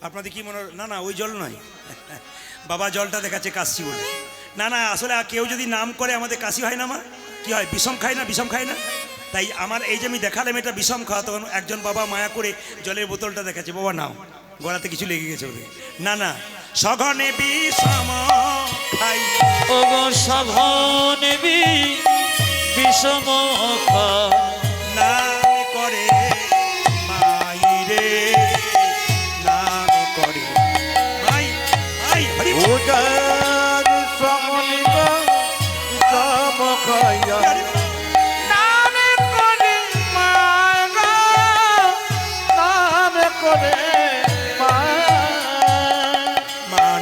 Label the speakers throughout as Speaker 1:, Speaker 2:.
Speaker 1: আপনাদের কি মনে? না না, ওই জল নয়। বাবা জলটা দেখাচ্ছে কাশি বলে। না না, আসলে কেউ যদি নাম করে আমাদের কাশি হয় না, মা কি হয়, বিষম খায় না, বিষম খায় না। তাই আমার এই যে আমি দেখালাম এটা বিষম খাওয়া, তখন একজন বাবা মায়া করে জলের বোতলটা দেখাচ্ছে, বাবা নাও, গলাতে কিছু লেগে গেছে ওদের। না না, সঘনে বিষম খাই,
Speaker 2: ও গো সঘনে বিষম খাই,
Speaker 1: নাম করে মাইরে, নাম করে মাই মাই হরি
Speaker 3: উজার সমনি বিষম খাইয়া নামে করে মাগো, নামে করে মা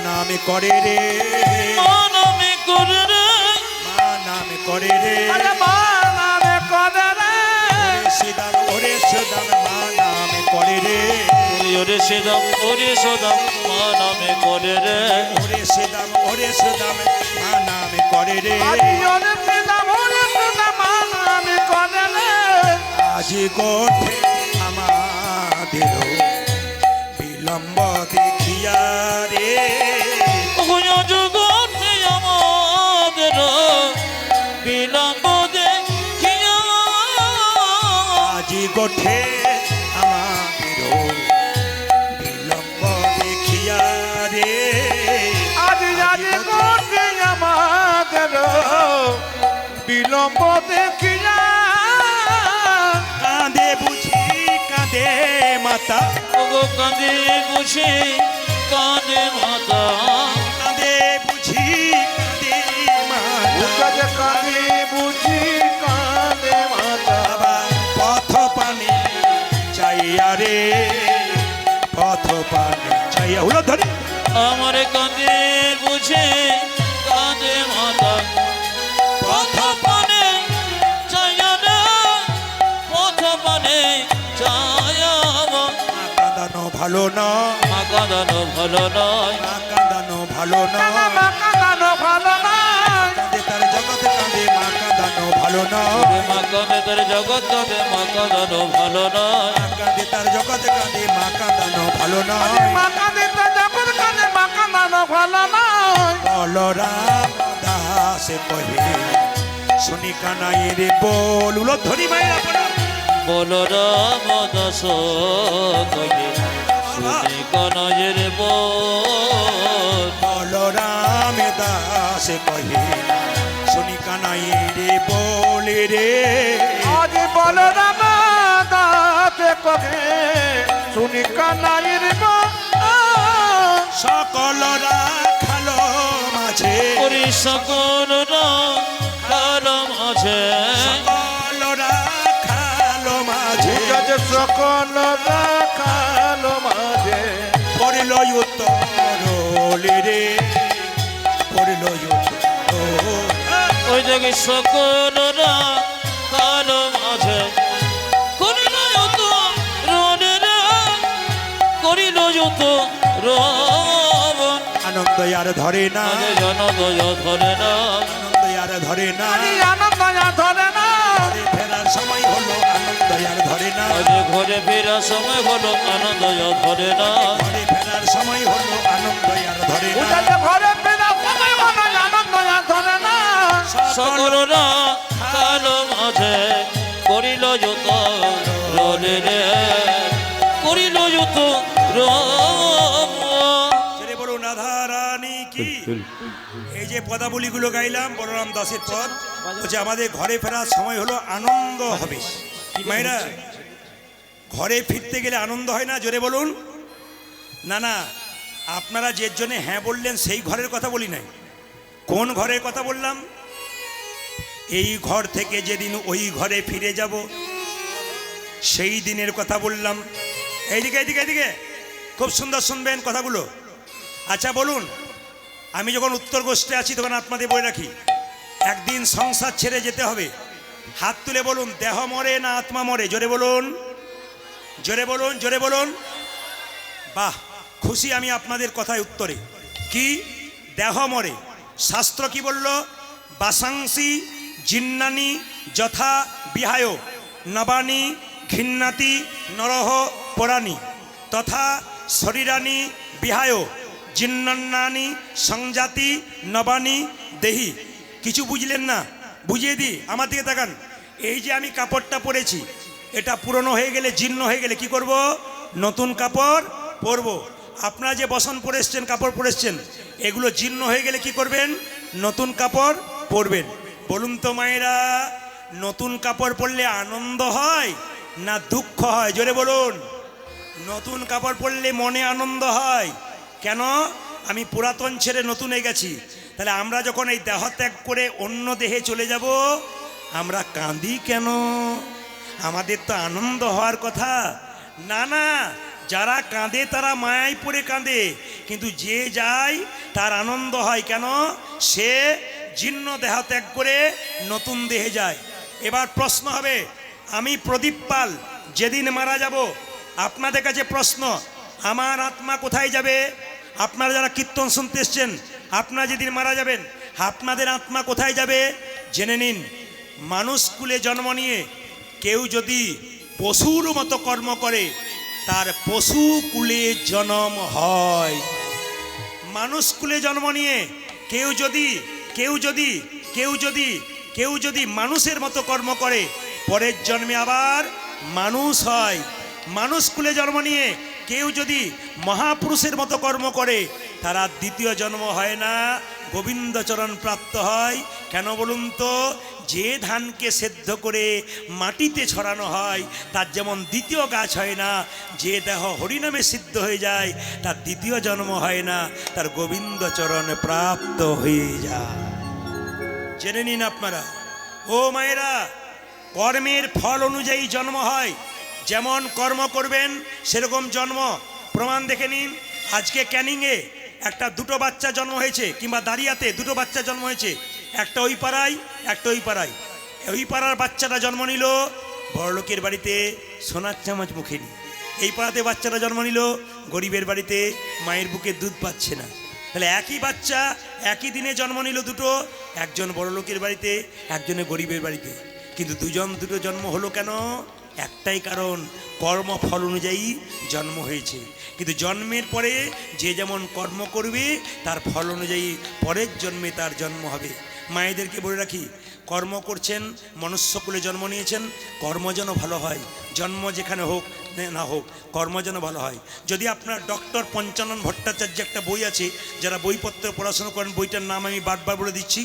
Speaker 1: নামে করে রে,
Speaker 2: মা নামে করে রে,
Speaker 1: মা নামে করে রে,
Speaker 3: মা নামে করে রে,
Speaker 1: ওরে সুদাম মা নামে করে রে,
Speaker 2: ওরে সেদাম মা নামে করে রে,
Speaker 1: ওরে সুদাম মা নামে করে রে,
Speaker 3: ওরে সুদাম মা নামে করে রে।
Speaker 1: আজি গোঠে আমাদের বিলম্ব দেখিয়া রে,
Speaker 2: জগতে আমাদের বিলম্ব দেখিয়া,
Speaker 1: আজি গোঠে আমাদের বিলম্ব দেখিয়া রে,
Speaker 3: আজি আজি গোটে আমাদের বিলম্ব দেখিয়া,
Speaker 1: কাঁদে বুঝি কাঁদে মাতা,
Speaker 2: ওগো কাঁদে বুঝি কাঁদে মাতা,
Speaker 1: কাঁদে বুঝি কাঁদে মাতা,
Speaker 3: উজাজ কাঁদে বুঝি কাঁদে মাতা,
Speaker 1: বাবা পথ পানে চাইয়া রে, পথ পানে চাইয়া উলো ধরি,
Speaker 2: আমার কাঁদে বুঝে কাঁদে মাতা, পথ পানে চাইয়া রে, পথ পানে চাইয়া,
Speaker 1: কাঁদানো ভালো না,
Speaker 2: মা কাঁদানো ভালো নয়,
Speaker 1: কাঁদানো ভালো না,
Speaker 3: মা কাঁদানো ভালো নয়,
Speaker 1: কাঁদে তার জগতে কাঁদে, মা কাঁদানো ভালো না,
Speaker 2: মা কাঁদে তার জগৎ কাঁদে, মা কাঁদানো ভালো নয়,
Speaker 1: কাঁদে তার জগতে কাঁদে, মা কাঁদানো ভালো না,
Speaker 3: মা কাঁদে তো যখন কাঁদে মা কাঁদানো ভালো নয়।
Speaker 1: বলরাম দাস কহে শুনি কানাই রে বল, উলো ধরি মায়েরা পড়া,
Speaker 2: বলরাম দাস কহে শুনে কানাইয়ের বল,
Speaker 1: বলরাম দাস কহে শুনি কানাই রে বলে রে,
Speaker 3: আজ বলরাম দাতে কহে শুনি কানাইর
Speaker 1: সকল রাখালো মাঝে,
Speaker 2: করি সকল কালো মাঝে,
Speaker 1: সকল রাখালো মাঝে,
Speaker 3: সকল রাখালো মাঝে,
Speaker 1: পড়ল উত্তর রে, পড়ল উত্তর,
Speaker 2: ওই জায়গায় সকল কালো মাঝে, করিল যত রনে রে, করিল যত রবন,
Speaker 1: আনন্দ আর ধরে না,
Speaker 2: জনদয় ধরে না,
Speaker 1: আনন্দ আর ধরে না,
Speaker 3: আনন্দ ধরে না,
Speaker 1: ঘরে ফেরার সময় হলো, আনন্দ আর ধরে না,
Speaker 2: আজ ঘরে ফেরার সময় হলো, আনন্দয় ধরে না,
Speaker 1: ঘরে ফেরার সময় হলো, আনন্দ আর ধরে না,
Speaker 3: ঘরে ফেরা সময় হলো, আনন্দ ধরে না,
Speaker 2: সকল কালো মাঝে, করিল যত রনে রে, করিল যত
Speaker 1: ছেড়ে বলুন রাধা রানী কি। এই যে পদাবলীগুলো গাইলাম বলরাম দাসের পদ, বলছে আমাদের ঘরে ফেরার সময় হলো, আনন্দ হবে। মায়েরা ঘরে ফিরতে গেলে আনন্দ হয় না? জোরে বলুন। না না, আপনারা যে জন্য হ্যাঁ বললেন সেই ঘরের কথা বলি নাই। কোন ঘরের কথা বললাম? এই ঘর থেকে যেদিন ওই ঘরে ফিরে যাব সেই দিনের কথা বললাম। এইদিকে এইদিকে এইদিকে খুব সুন্দর শুনবেন কথাগুলো। আচ্ছা বলুন, আমি যখন উত্তর গোষ্ঠে আছি তখন আপনাদের বলে রাখি, একদিন সংসার ছেড়ে যেতে হবে। হাত তুলে বলুন, দেহ মরে না আত্মা মরে? জোরে বলুন, জোরে বলুন, জোরে বলুন। বাহ, খুশি আমি আপনাদের কথায় উত্তরে। কি দেহ মরে? শাস্ত্র কি বলল? বাসাংসি জিন্নানি যথা বিহায় নবানি ঘিন্নাতি নরহ পরাণী তথা শরীরানি বিহায় জিন্নান্নানি সংজাতি নবানি দেহি। কিছু বুঝলেন না? বুঝিয়ে দিই, আমার দিকে তাকান। এই যে আমি কাপড়টা পরেছি, এটা পুরনো হয়ে গেলে, জীর্ণ হয়ে গেলে কি করব? নতুন কাপড় পরব। আপনারা যে বসন পরে এসছেন, কাপড় পরে এসছেন, এগুলো জীর্ণ হয়ে গেলে কি করবেন? নতুন কাপড় পরবেন। বলুন তো মায়েরা, নতুন কাপড় পরলে আনন্দ হয় না দুঃখ হয়? জোরে বলুন। নতুন কাপড় পরলে মনে আনন্দ হয়। কেন? আমি পুরাতন ছেড়ে নতুনে গেছি। তাহলে আমরা যখন এই দেহ ত্যাগ করে অন্য দেহে চলে যাব, আমরা কাঁদি কেন? আমাদের তো আনন্দ হওয়ার কথা। না না, যারা কাঁদে তারা মায়ায় পড়ে কাঁদে, কিন্তু যে যায় তার আনন্দ হয়। কেন? সে জীর্ণ দেহ ত্যাগ করে নতুন দেহে যায়। এবার প্রশ্ন হবে, আমি প্রদীপ পাল যেদিন মারা যাব, আপনাদের কাছে প্রশ্ন, আমার আত্মা কোথায় যাবে? আপনারা যারা কীর্তন শুনতে এসছেন, আপনারা যেদিন মারা যাবেন, আপনাদের আত্মা কোথায় যাবে? জেনে নিন। মানুষ কুলে জন্ম নিয়ে কেউ যদি পশুর মতো কর্ম করে, তার পশু কুলে জন্ম হয়। মানুষ কুলে জন্ম নিয়ে কেউ যদি মানুষের মতো কর্ম করে, পরের জন্মে আবার মানুষ হয়। মানুষ কুলে জন্ম নিয়ে কেউ যদি মহাপুরুষের মতো কর্ম করে, তারা দ্বিতীয় জন্ম হয় না, গোবিন্দচরণ প্রাপ্ত হয়। কেন বলুন তো? যে ধানকে সেদ্ধ করে মাটিতে ছড়ানো হয়, তার যেমন দ্বিতীয় গাছ হয় না, যে দেহ হরিনামে সিদ্ধ হয়ে যায়, তার দ্বিতীয় জন্ম হয় না, তার গোবিন্দচরণ প্রাপ্ত হয়ে যায়। জেনে নিন আপনারা। ও মায়েরা, কর্মের ফল অনুযায়ী জন্ম হয়। যেমন কর্ম করবেন সেরকম জন্ম। প্রমাণ দেখে নিন। আজকে ক্যানিংয়ে দুটো বাচ্চা জন্ম হয়েছে, কিংবা দাঁড়িয়াতে দুটো বাচ্চা জন্ম হয়েছে, একটা ওই পাড়ায়, একটা ওই পাড়ায়। ওই পাড়ার বাচ্চাটা জন্ম নিল বড়লোকের বাড়িতে, সোনার চামচ মুখে নিয়ে। এই পাড়াতে বাচ্চাটা জন্ম নিল গরিবের বাড়িতে, মায়ের বুকে দুধ পাচ্ছে না। তাহলে একই বাচ্চা একই দিনে জন্ম নিল দুটো, একজন বড়লোকের বাড়িতে, একজনে গরিবের বাড়িতে, কিন্তু দুটো জন্ম হলো কেন? একটাই কারণ, কর্মফল অনুযায়ী জন্ম হয়েছে। কিন্তু জন্মের পরে যে যেমন কর্ম করবে, তার ফল অনুযায়ী পরের জন্মে তার জন্ম হবে। মায়েদেরকে বলে রাখি, কর্ম করছেন, মনুষ্যকুলে জন্ম নিয়েছেন, কর্ম যেন ভালো হয়। জন্ম যেখানে হোক না হোক, কর্ম যেন ভালো হয়। যদি আপনার ডক্টর পঞ্চানন ভট্টাচার্য একটা বই আছে, যারা বইপত্র পড়াশোনা করেন, বইটার নাম আমি বারবার বলে দিচ্ছি,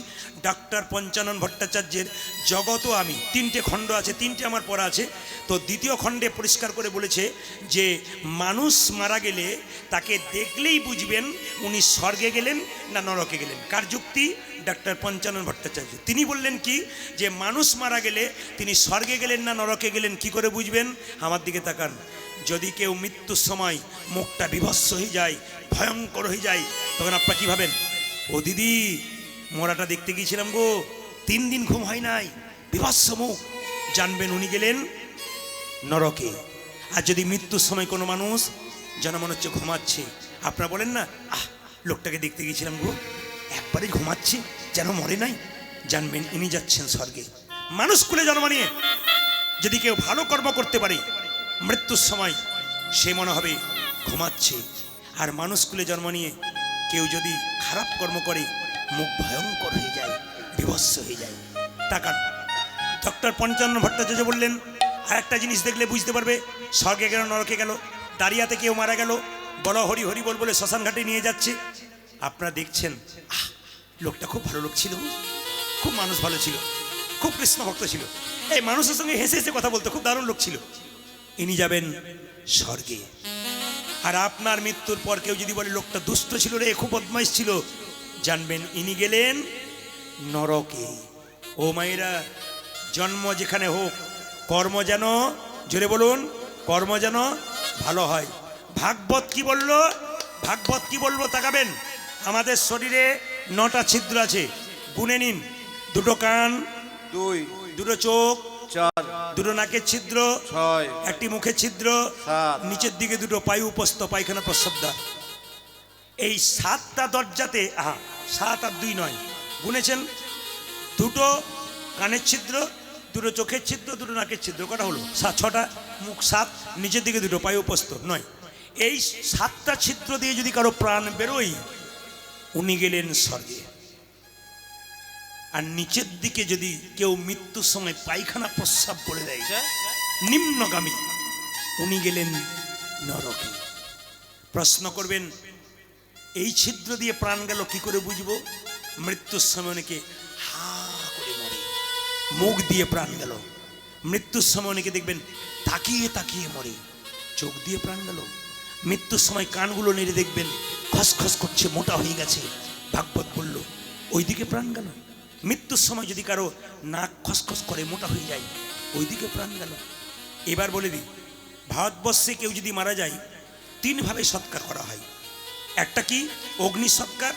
Speaker 1: ডক্টর পঞ্চানন ভট্টাচার্যের জগত আমি, 3টে খণ্ড আছে, 3টে আমার পড়া আছে। তো দ্বিতীয় খণ্ডে পরিষ্কার করে বলেছে যে মানুষ মারা গেলে তাকে দেখলেই বুঝবেন উনি স্বর্গে গেলেন না নরকে গেলেন। কার যুক্তি? ডক্টর পঞ্চানন ভট্টাচার্য। তিনি বললেন কি, যে মানুষ মারা গেলে তিনি স্বর্গে গেলেন না নরকে গেলেন কি করে বুঝবেন? আমার দিকে তাকান। যদি কেউ মৃত্যুর সময় মুখটা বিভৎস হয়ে যায়, ভয়ঙ্কর হয়ে যায়, তখন আপনারা কী ভাবেন? ও দিদি, মরাটা দেখতে গিয়েছিলাম গো, 3 দিন ঘুম হয় নাই, বিভৎস মুখ, জানবেন উনি গেলেন নরকে। আর যদি মৃত্যুর সময় কোনো মানুষ যেন মনে হচ্ছে ঘুমাচ্ছে, আপনারা বলেন না, লোকটাকে দেখতে গিয়েছিলাম গো, একবারে ঘুমাচ্ছে, যেন মরে নাই, জানবেন ইনি যাচ্ছেন স্বর্গে। মানুষ কুলে জন্ম নিয়ে যদি কেউ ভালো কর্ম করতে পারে, মৃত্যুর সময় সে মনে হবে ঘুমাচ্ছে। আর মানুষ কুলে জন্ম নিয়ে কেউ যদি খারাপ কর্ম করে, মুখ ভয়ঙ্কর হয়ে যায়, বিভৎস হয়ে যায়। তাকান, ডক্টর পঞ্চানন ভট্টাচার্য বললেন, আর একটা জিনিস দেখলে বুঝতে পারবে স্বর্গে গেল নরকে গেল। দাঁড়িয়াতে কেউ মারা গেল, বলো হরি হরি বল বলে শ্মশান ঘাটে নিয়ে যাচ্ছে, আপনারা দেখছেন, লোকটা খুব ভালো লোক ছিল, খুব মানুষ ভালো ছিল, খুব কৃষ্ণ ভক্ত ছিল, এই মানুষের সঙ্গে হেসে হেসে কথা বলতো, খুব দারুণ লোক ছিল, ইনি যাবেন স্বর্গে। আর আপনার মৃত্যুর পর কেউ যদি বলে লোকটা দুষ্ট ছিল রে, খুব বদমাইশ ছিল, জানবেন ইনি গেলেন নরকে। ও মায়েরা, জন্ম যেখানে হোক, কর্ম যেন, জোরে বলুন, কর্ম যেন ভালো হয়। ভাগবত কি বলল? ভাগবত কি বলবো তাকাবেন। আমাদের শরীরে 9টা ছিদ্র আছে, গুনে নিন। 2টো কান,
Speaker 4: 2
Speaker 1: 2টো চোখ,
Speaker 4: 4
Speaker 1: 2টো নাকের ছিদ্র,
Speaker 4: 6
Speaker 1: একটি মুখের ছিদ্র,
Speaker 4: 7
Speaker 1: নিচের দিকে 2টো পায়ু উপস্থ, পায়খানা প্রস্রাবদ্বার। এই 7টা দরজাতে 7 আর 2 9 গুনেছেন? দুটো কানের ছিদ্র, দুটো চোখের ছিদ্র, দুটো নাকের ছিদ্র, কটা হলো? 6টা। মুখ 7, নিচের দিকে দুটো, পায়ে উপস্থ 9। এই 7টা ছিদ্র দিয়ে যদি কারো প্রাণ বেরোয়, উনি গেলেন স্বর্গে। আর নিচের দিকে যদি কেউ মৃত্যুর সময় পায়খানা প্রস্রাব করে দেয়, নিম্নগামী, উনি গেলেন নরকে। প্রশ্ন করবেন, এই ছিদ্র দিয়ে প্রাণ গেল কি করে বুঝবো? মৃত্যুর সময় অনেকে হা করে মরে, মুখ দিয়ে প্রাণ গেল। মৃত্যুর সময় অনেকে দেখবেন তাকিয়ে তাকিয়ে মরে, চোখ দিয়ে প্রাণ গেল। মৃত্যুর সময় কানগুলো নেড়ে দেখবেন খসখস করছে, মোটা হয়ে গেছে, ভাগবত বলল, ওইদিকে প্রাণ গেল। মৃত্যুর সময় যদি কারো নাক খসখস করে, মোটা হয়ে যায়, ওইদিকে প্রাণ গেল। এবার বলে দিই, ভারতবর্ষে কেউ যদি মারা যায়, 3 ভাবে সৎকার করা হয়। একটা কি? অগ্নি সৎকার,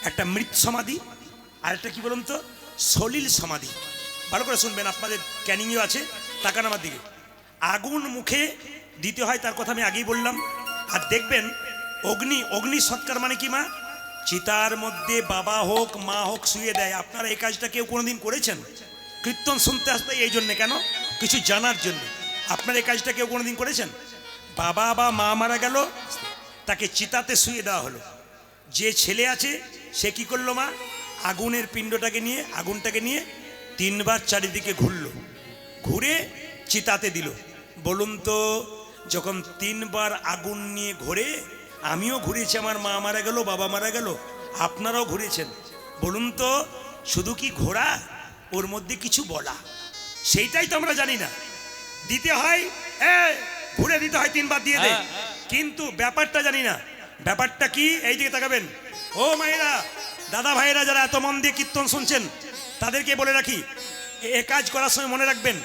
Speaker 1: একটা মৃত সমাধি, আর একটা কি বলুন তো? সলিল সমাধি। ভালো করে শুনবেন, আপনাদের ক্যানিংও আছে, তাকান আমার দিকে। আগুন মুখে দিতে হয়, তার কথা আমি আগেই বললাম। আর দেখবেন অগ্নি সৎকার মানে কি মা? চিতার মধ্যে বাবা হোক মা হোক শুয়ে দেয়। আপনারা এই কাজটা কেউ কোনোদিন করেছেন? কীর্তন শুনতে আসতে এই জন্যে, কেন? কিছু জানার জন্য। আপনারা এই কাজটা কেউ কোনোদিন করেছেন? বাবা বা মা মারা গেল, তাকে চিতাতে শুয়ে দেওয়া হলো। যে ছেলে আছে সে কি করলো মা? আগুনের পিণ্ডটাকে নিয়ে, আগুনটাকে নিয়ে 3 বার চারিদিকে ঘুরলো, ঘুরে চিতাতে দিল। বলুন তো, যখন 3 বার আগুন নিয়ে ঘোরে, আমিও ঘুরেছি, আমার মা মারা গেল, বাবা মারা গেল, আপনারাও ঘুরেছেন। বলুন তো, শুধু কি ঘোরা, ওর মধ্যে কিছু বলা, সেইটাই তো আমরা জানি না। দিতে হয়, ঘুরে দিতে হয়, 3 বার দিয়ে দে, কিন্তু ব্যাপারটা জানি না। ব্যাপারটা কি? এই দিকে তাকাবেন। ও মায়েরা, দাদা ভাইয়েরা, যারা এত মন দিয়ে কীর্তন শুনছেন, তাদেরকে বলে রাখি, এ কাজ করার সময় মনে রাখবেন,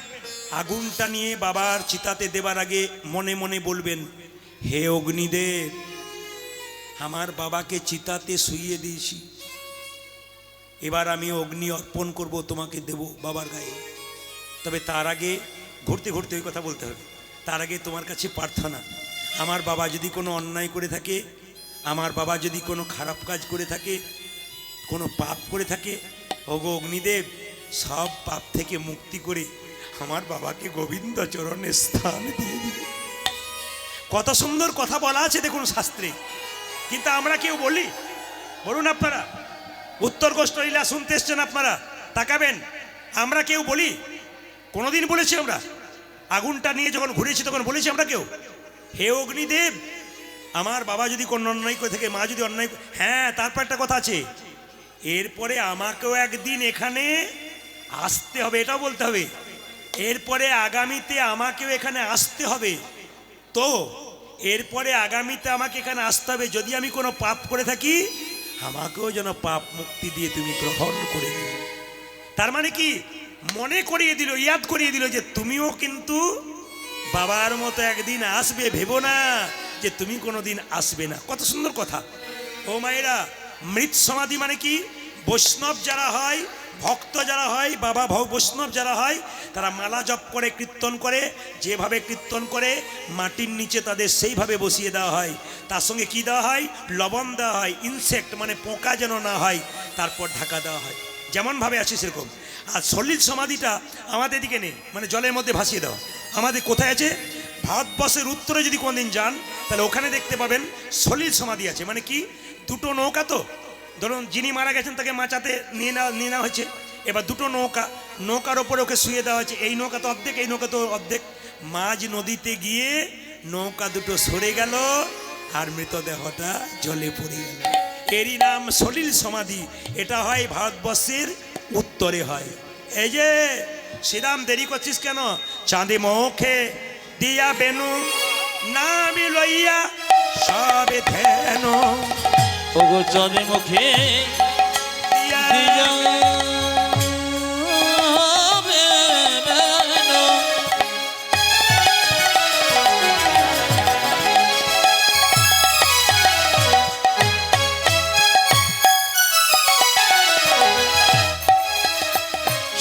Speaker 1: আগুনটা নিয়ে বাবার চিতাতে দেবার আগে মনে মনে বলবেন, হে অগ্নিদেব, আমার বাবাকে চিতাতে শুইয়ে দিয়েছি, এবার আমি অগ্নি অর্পণ করব, তোমাকে দেব বাবার গায়ে। তবে তার আগে ঘুরতে ঘুরতে ওই কথা বলতে হবে। তার আগে তোমার কাছে প্রার্থনা, আমার বাবা যদি কোনো অন্যায় করে থাকে, আমার বাবা যদি কোনো খারাপ কাজ করে থাকে, কোনো পাপ করে থাকে, ওগো অগ্নিদেব, সব পাপ থেকে মুক্তি করে আমার বাবাকে গোবিন্দ চরণে স্থান দিয়ে দিবে। কত সুন্দর কথা বলা আছে দেখুন শাস্ত্রে, কিন্তু আমরা কেউ বলি? বলুন আপনারা, উত্তর গোষ্ঠ লীলা শুনতে এসছেন আপনারা, তাকাবেন, আমরা কেউ বলি? কোনোদিন বলেছি আমরা? আগুনটা নিয়ে যখন ঘুরেছি তখন বলেছি আমরা কেউ, হে অগ্নিদেব, আমার বাবা যদি কোনো অন্যায় করে থাকে, মা যদি অন্যায়, হ্যাঁ, তারপর একটা কথা আছে, এরপরে আমাকেও একদিন এখানে আসতে হবে, এটাও বলতে হবে। এরপরে আগামীতে আমাকেও এখানে আসতে হবে, তো এরপরে আগামীতে আমাকে এখানে আসতে হবে। যদি আমি কোনো পাপ করে থাকি, আমাকেও যেন পাপ মুক্তি দিয়ে তুমি গ্রহণ করে দিও। তার মানে কি? মনে করিয়ে দিল, ইয়াদ করিয়ে দিল যে তুমিও কিন্তু বাবার মতো একদিন আসবে, ভেবো না যে তুমি কোনোদিন আসবে না। কত সুন্দর কথা। ও মায়েরা, মৃত সমাধি মানে কি? বৈষ্ণব যারা হয়, ভক্ত যারা হয়, বাবা বৈষ্ণব যারা হয়, তারা মালা জপ করে, কীর্তন করে, যেভাবে কীর্তন করে মাটির নিচে তাদের সেইভাবে বসিয়ে দেওয়া হয়। তার সঙ্গে কি দেওয়া হয়? লবণ দেওয়া হয়, ইনসেক্ট মানে পোকা যেন না হয়, তারপর ঢাকা দেওয়া হয়। যেমনভাবে আছে সেরকম। আর সলিল সমাধিটা আমাদের দিকে নেই, মানে জলের মধ্যে ভাসিয়ে দেওয়া। আমাদের কোথায় আছে? ভারতবর্ষের উত্তরে যদি কোনোদিন যান, তাহলে ওখানে দেখতে পাবেন সলিল সমাধি আছে। মানে কি? 2টো নৌকা, তো ধরুন যিনি মারা গেছেন তাকে মাচাতে নিয়ে নেওয়া হয়েছে, এবার 2টো নৌকার ওপরে ওকে শুয়ে দেওয়া হয়েছে। এই নৌকা তো অর্ধেক, এই নৌকা তো অর্ধেক। মাঝ নদীতে গিয়ে নৌকা 2টো সরে গেল, আর মৃতদেহটা জলে পড়ে গেল। এরই নাম সলিল সমাধি। এটা হয় ভারতবর্ষের উত্তরে হয়। এই যে শ্রীরাম, দেরি করছিস কেন? চাঁদে মুখে দিয়া বেনু, নামি লইয়া সবে ধ্যান,
Speaker 2: ওগো চাঁদে মুখে
Speaker 1: দিয়া
Speaker 2: দিয়া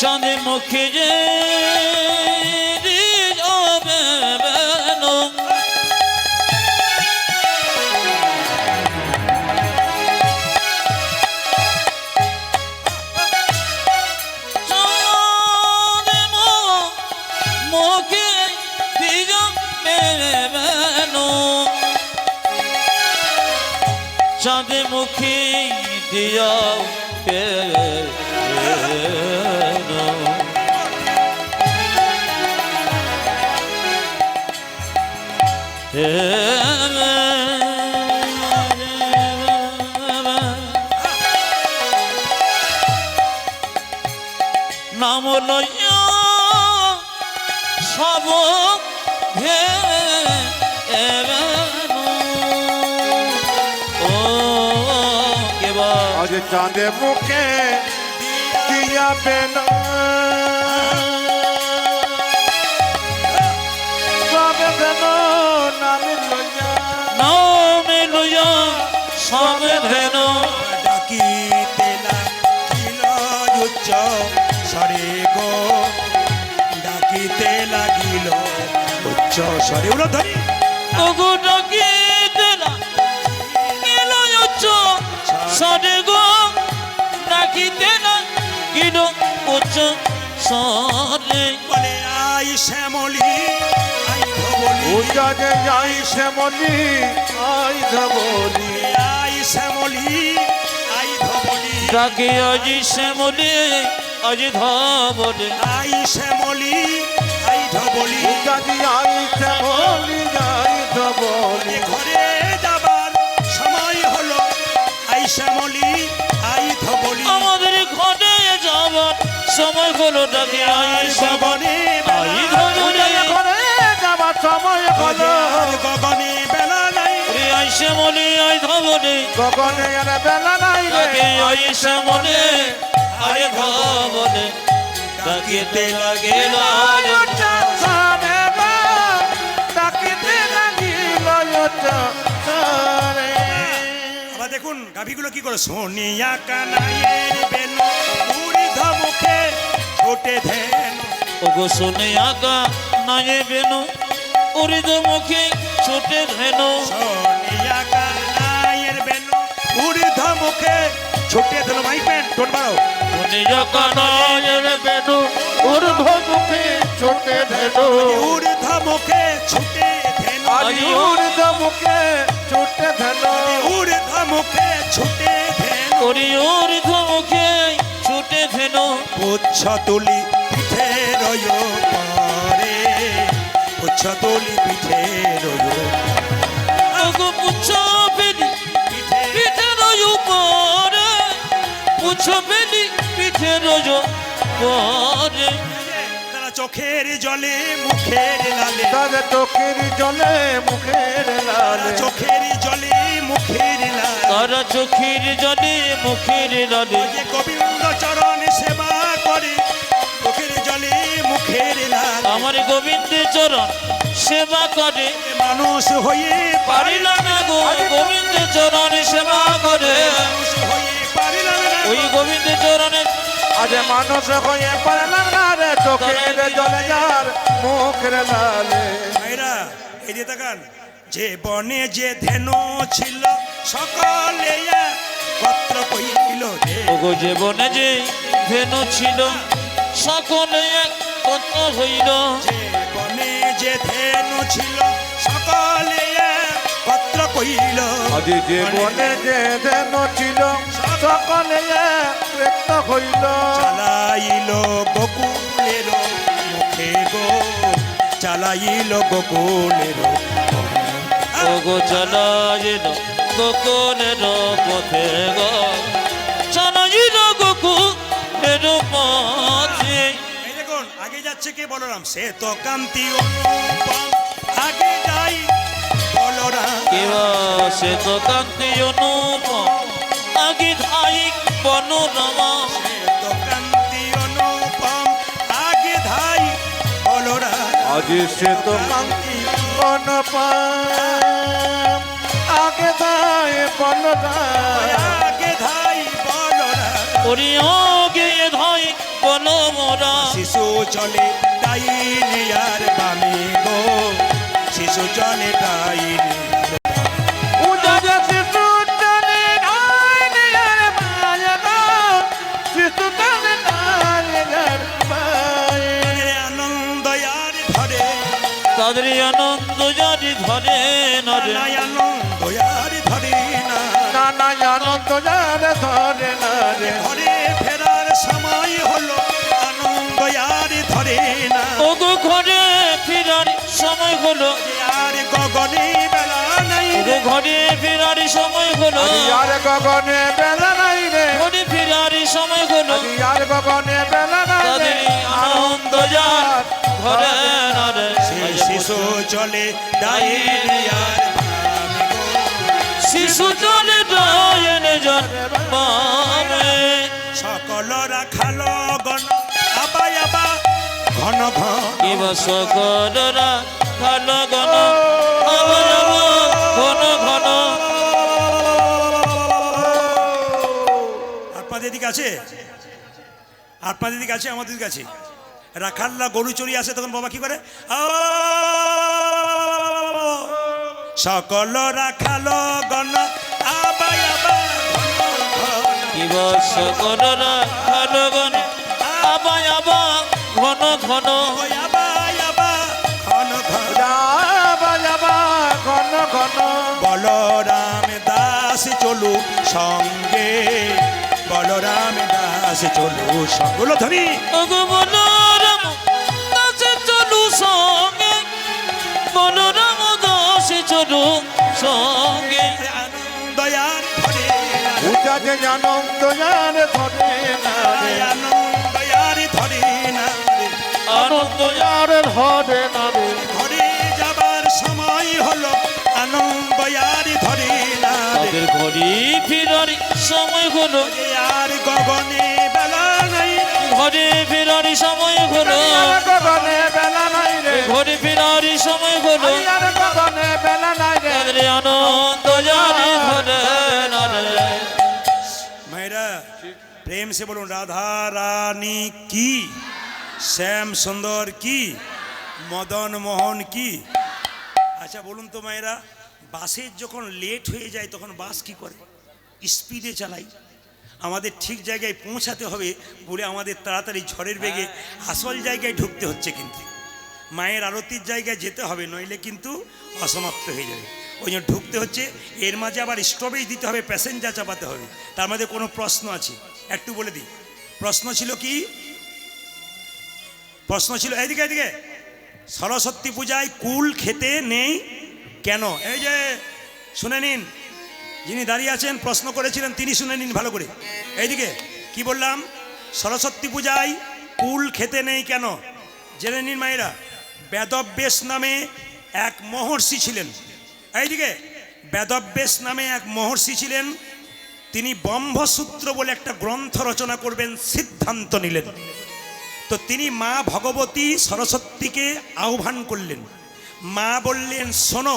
Speaker 2: চাঁদে মুখে যে চাঁদে মুখী দিয়া নাম লইয়া সব
Speaker 3: আজ চাঁদে মুখে দিয়া পেন সবে দেন নামে লইয়া
Speaker 2: নামে লইয়া সব ধেন
Speaker 1: ডাকিতে লাগিল উচ্চ স্বরে গো ডাকিতে লাগিল উচ্চ স্বরে উলো ধরি
Speaker 2: ওগো ডাকিতে লাগিল উচ্চ স্বরে গো ডাকিতে লাগিল উচ্চ স্বরে
Speaker 1: বলে আই শ্যামলি আই ধবলি
Speaker 3: পূজা যে যাই শ্যামলি আই ধবলি
Speaker 1: আই শ্যামলি আই ধবলি
Speaker 2: ডাকে আজি শ্যামলে আজ ধবলে
Speaker 1: আই শ্যামলি আই ধবলি
Speaker 3: পূজা যে আই শ্যামলি আই ধবলি
Speaker 1: ঘরে যাবার সময় হলো আই শ্যামলি আই ধবলি
Speaker 2: আমাদের ঘরে যাবার সময় হলো ডাকে আই শ্যামলে আই ধবলে
Speaker 3: ঘরে যাবার সময় হলো
Speaker 1: গগনে বেলা নাই
Speaker 2: রে আই শ্যামলে আই ধবলে
Speaker 3: গগনে আর বেলা নাই রে
Speaker 2: ডাকে আই শ্যামলে আই ধবলে ডাকিতে লাগে
Speaker 1: আবার দেখুন গাভীগুলো কি করে সোনিয়া কানাইয়ের বেনু ঊর্ধ্ব মুখে ছোটে ধ্যান
Speaker 2: ওগো শুনে আকা নায়ে বেনু উড়িদ মুখে ছোটে ধেনু
Speaker 1: সোনিয়া কানাইয়ের বেনু ঊর্ধ্ব মুখে ছোটে ধ্যান মাইক প্যান্ট টোট বাড়াও
Speaker 2: শুনে আকা নায়ে বেনু
Speaker 3: ঊর্ধ্ব মুখে ছোটে ধেনু
Speaker 1: ঊর্ধ্ব মুখে ছোটে ধ্যান
Speaker 3: আজ ঊর্ধ্ব মুখে ছোটে ধেনু
Speaker 1: ঊর্ধ্ব মুখে ছোটে ধ্যান
Speaker 2: ওরি উড়িদ মুখে ছোটে ধেনু
Speaker 1: উচ্ছ তুলি পিঠে রয় পরে উচ্ছ তুলি পিঠে রয়
Speaker 2: ওগো পুচ্ছ বেলি
Speaker 1: পিঠে
Speaker 2: পিঠে রয় পরে পুচ্ছ বেলি পিঠে রয় পরে
Speaker 1: তারা চোখের জলে মুখের লালে
Speaker 3: তাদের চোখের জলে মুখের লালে
Speaker 1: চোখের জলে মুখের লাল
Speaker 2: তারা চোখের জলে মুখের লালে
Speaker 1: যে গোবিন্দ চরণ সেবা করে চোখের জলে মুখের লাল
Speaker 2: আমার গোবিন্দের চরণ সেবা করে
Speaker 1: মানুষ হয়ে
Speaker 2: পারিলাম না গো গোবিন্দের চরণে সেবা করে
Speaker 1: মানুষ হয়ে পারিলাম না
Speaker 2: ওই গোবিন্দের চরণে
Speaker 3: আজ মানুষ হয়ে পারলাম না রে চোখের জলে যার মুখের লালে
Speaker 1: ভাইরা এই যে তাকান যে বনে যে ধেনু ছিল সকলে পত্র কইল রে
Speaker 2: ওগো জীবনে যে ধেনু ছিল সকলে এক কথা হইল
Speaker 1: যে বনে যে ধেনু ছিল সকলে পত্র কইল
Speaker 3: আজ যে বনে যে ধেনু ছিল সকলে ব্যক্ত হইল
Speaker 1: চালাইল গোকুলের মুখে গো চালাইল গোকুলের
Speaker 2: ওগো চালাইল গোকুলের পথে গো চালাইল গোকুলের পথে
Speaker 1: এই দেখুন আগে যাচ্ছে কে বলরাম সে তো কান্তি অনুপম আগে যাই বলরাম
Speaker 2: কেবা সে তো কান্তি অনুপম আগে ধাই বনরমা
Speaker 1: সে তো কান্তি অনুপম আগে ধাই বলরাম
Speaker 3: আজ সে তো কান্তি অনুপম আগে দায় বলরাম
Speaker 1: আগে ধাই বলরাম
Speaker 2: ওরে আগে ধাই বনমরা
Speaker 1: শিশু চলে ডাইনি আর বামে গো শিশু চলে ডাইনি
Speaker 3: উজাজে শিশু চলে ডাইনি আর মায়া গো শিশু চলে ডাইনি আর মায়া
Speaker 1: আনন্দ আর ধরে
Speaker 2: তাদের আনন্দ জারি ধরে নরে
Speaker 1: আনন্দ আর ধরে না
Speaker 3: নানা আনন্দ যার ধরে না রে
Speaker 1: ঘরে ফেরার সময় হলো আনন্দ আর ধরে না
Speaker 2: ওগো ঘরে ফেরার সময় হলো
Speaker 1: আর গগনে বেলা নাই
Speaker 2: ওগো ঘরে ফেরার সময় হলো
Speaker 3: আর গগনে বেলা নাই রে
Speaker 2: ঘরে ফেরার সময় হলো
Speaker 3: আর গগনে বেলা নাই রে
Speaker 2: তাদের আনন্দ যার ঘরে না রে
Speaker 1: শিশু চলে ডায়েরিয়ার
Speaker 2: শিশু চলে ডায়েন জন্মাবে
Speaker 1: সকল রাখালো গণ আবা আবা ঘন ঘন
Speaker 2: কিবা সকলরা ঘন ঘন আবার ঘন ঘন
Speaker 1: আপনাদের দিকে আছে আপনাদের দিকে আছে আমাদের দিকে আছে রাখাল্লা গরু চড়ি আসে তখন বাবা কি করে সকল রাখালো গণ আবা আবা
Speaker 2: কিবা সকলরা ঘন ঘন আবার ঘন ঘন
Speaker 1: আবা আবা ঘন ঘন
Speaker 3: যাবা যাবা ঘন ঘন
Speaker 1: বলরাম দাস চলু সঙ্গে বলরাম দাস চলু সঙ্গে ধরি
Speaker 2: ওগো বলরাম দাসে চলু সঙ্গে বলরাম দাসে চলু সঙ্গে
Speaker 1: আনন্দয়ার ধরে
Speaker 3: উজাতে আনন্দ যার ধরে না রে
Speaker 1: আনন্দয়ার ধরে না রে।
Speaker 2: আনন্দ
Speaker 3: যার ধরে না রে
Speaker 1: ঘরে যাবার সময় হলো আনন্দয়ার ধরে না রে।
Speaker 2: তাদের ঘরে ফেরার সময় হলো
Speaker 1: আর গগনে বেলা নাই
Speaker 2: ঘরে ফেরার সময় হলো
Speaker 3: আর গগনে বেলা নাই রে
Speaker 2: ঘরে ফেরার সময় হলো
Speaker 3: আর গগনে বেলা নাই রে
Speaker 2: তাদের আনন্দ জানি ঘরে না রে
Speaker 1: মেয়েরা প্রেম সে বলুন রাধা রানী কি শ্যাম সুন্দর কি মদন মোহন কি আচ্ছা বলুন তো মায়েরা বাসের যখন লেট হয়ে যায় তখন বাস কি করে স্পিডে চালাই আমাদের ঠিক জায়গায় পৌঁছাতে হবে বলে আমাদের তাড়াতাড়ি ঝড়ের বেগে আসল জায়গায় ঢুকতে হচ্ছে কিন্তু মায়ের আরতির জায়গায় যেতে হবে নইলে কিন্তু অসমাপ্ত হয়ে যাবে ওই জন্য ঢুকতে হচ্ছে এর মাঝে আবার স্টপেজ দিতে হবে প্যাসেঞ্জার চাপাতে হবে তার মধ্যে কোনো প্রশ্ন আছে একটু বলে দিই প্রশ্ন ছিল কি প্রশ্ন ছিল এইদিকে এদিকে সরস্বতী পূজায় কুল খেতে নেই কেন এই যে শুনে নিন যিনি দাঁড়িয়ে আছেন প্রশ্ন করেছিলেন তিনি শুনে নিন ভালো করে এইদিকে কি বললাম সরস্বতী পূজায় কুল খেতে নেই কেন জেনে নিন মায়েরা বেদব্যাস নামে এক মহর্ষি ছিলেন এইদিকে বেদব্যাস নামে এক মহর্ষি ছিলেন তিনি ব্রহ্মসূত্র বলে একটা গ্রন্থ রচনা করবেন সিদ্ধান্ত নিলেন তো তিনি মা ভগবতী সরস্বতীকে আহ্বান করলেন মা বললেন শোনো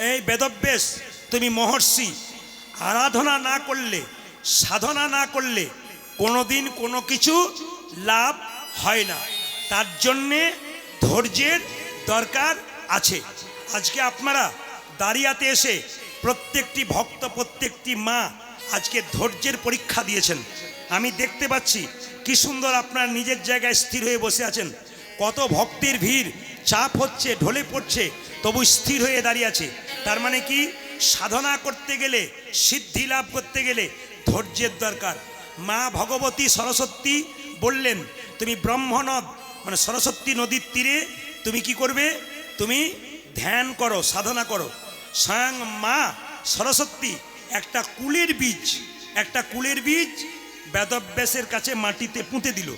Speaker 1: এই বেদব্যাস তুমি মহর্ষি আরাধনা না করলে সাধনা না করলে কোনোদিন কোনো কিছু লাভ হয় না তার জন্যে ধৈর্যের দরকার আছে আজকে আপনারা দাঁড়িয়াতে এসে প্রত্যেকটি ভক্ত প্রত্যেকটি মা আজকে ধৈর্যের পরীক্ষা দিয়েছেন আমি দেখতে পাচ্ছি কি সুন্দর আপনার নিজের জায়গায় স্থির হয়ে বসে আছেন কত ভক্তের ভিড় চাপ হচ্ছে ঢলে পড়ছে তবু স্থির হয়ে দাঁড়িয়ে আছে তার মানে কি সাধনা করতে গেলে সিদ্ধি লাভ করতে গেলে ধৈর্যের দরকার মা ভগবতী সরস্বতী বললেন তুমি ব্রহ্মনদ মানে সরস্বতী নদীর তীরে তুমি কি করবে তুমি ধ্যান করো সাধনা করো স্বয়ং মা সরস্বতী একটা কুলের বীজ বেদব্যাসের কাছে মাটিতে পুঁতে দিল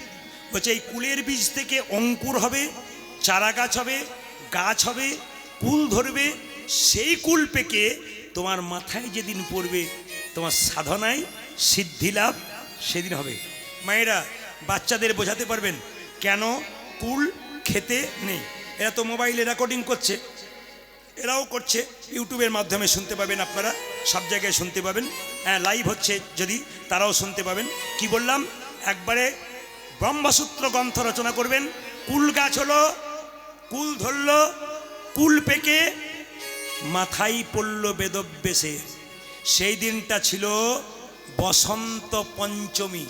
Speaker 1: বলছে এই কুলের বীজ থেকে অঙ্কুর হবে চারা গাছ হবে গাছ হবে কুল ধরবে সেই কুল পেকে তোমার মাথায় যেদিন পড়বে তোমার সাধনায় সিদ্ধি লাভ সেদিন হবে মায়েরা বাচ্চাদের বোঝাতে পারবেন কেন কুল খেতে নেই এরা তো মোবাইলে রেকর্ডিং করছে এরাও করছে ইউটিউবের মাধ্যমে শুনতে পাবেন আপনারা সব জায়গায় শুনতে পাবেন হ্যাঁ লাইভ হচ্ছে যদি তারাও শুনতে পাবেন কি বললাম একবারে ব্রহ্মসূত্র গ্রন্থ রচনা করবেন কুল গাছ হলো কুল ধরল কুল পেকে মাথায় পড়ল বেদব্যাসের সেই দিনটা ছিল বসন্ত পঞ্চমী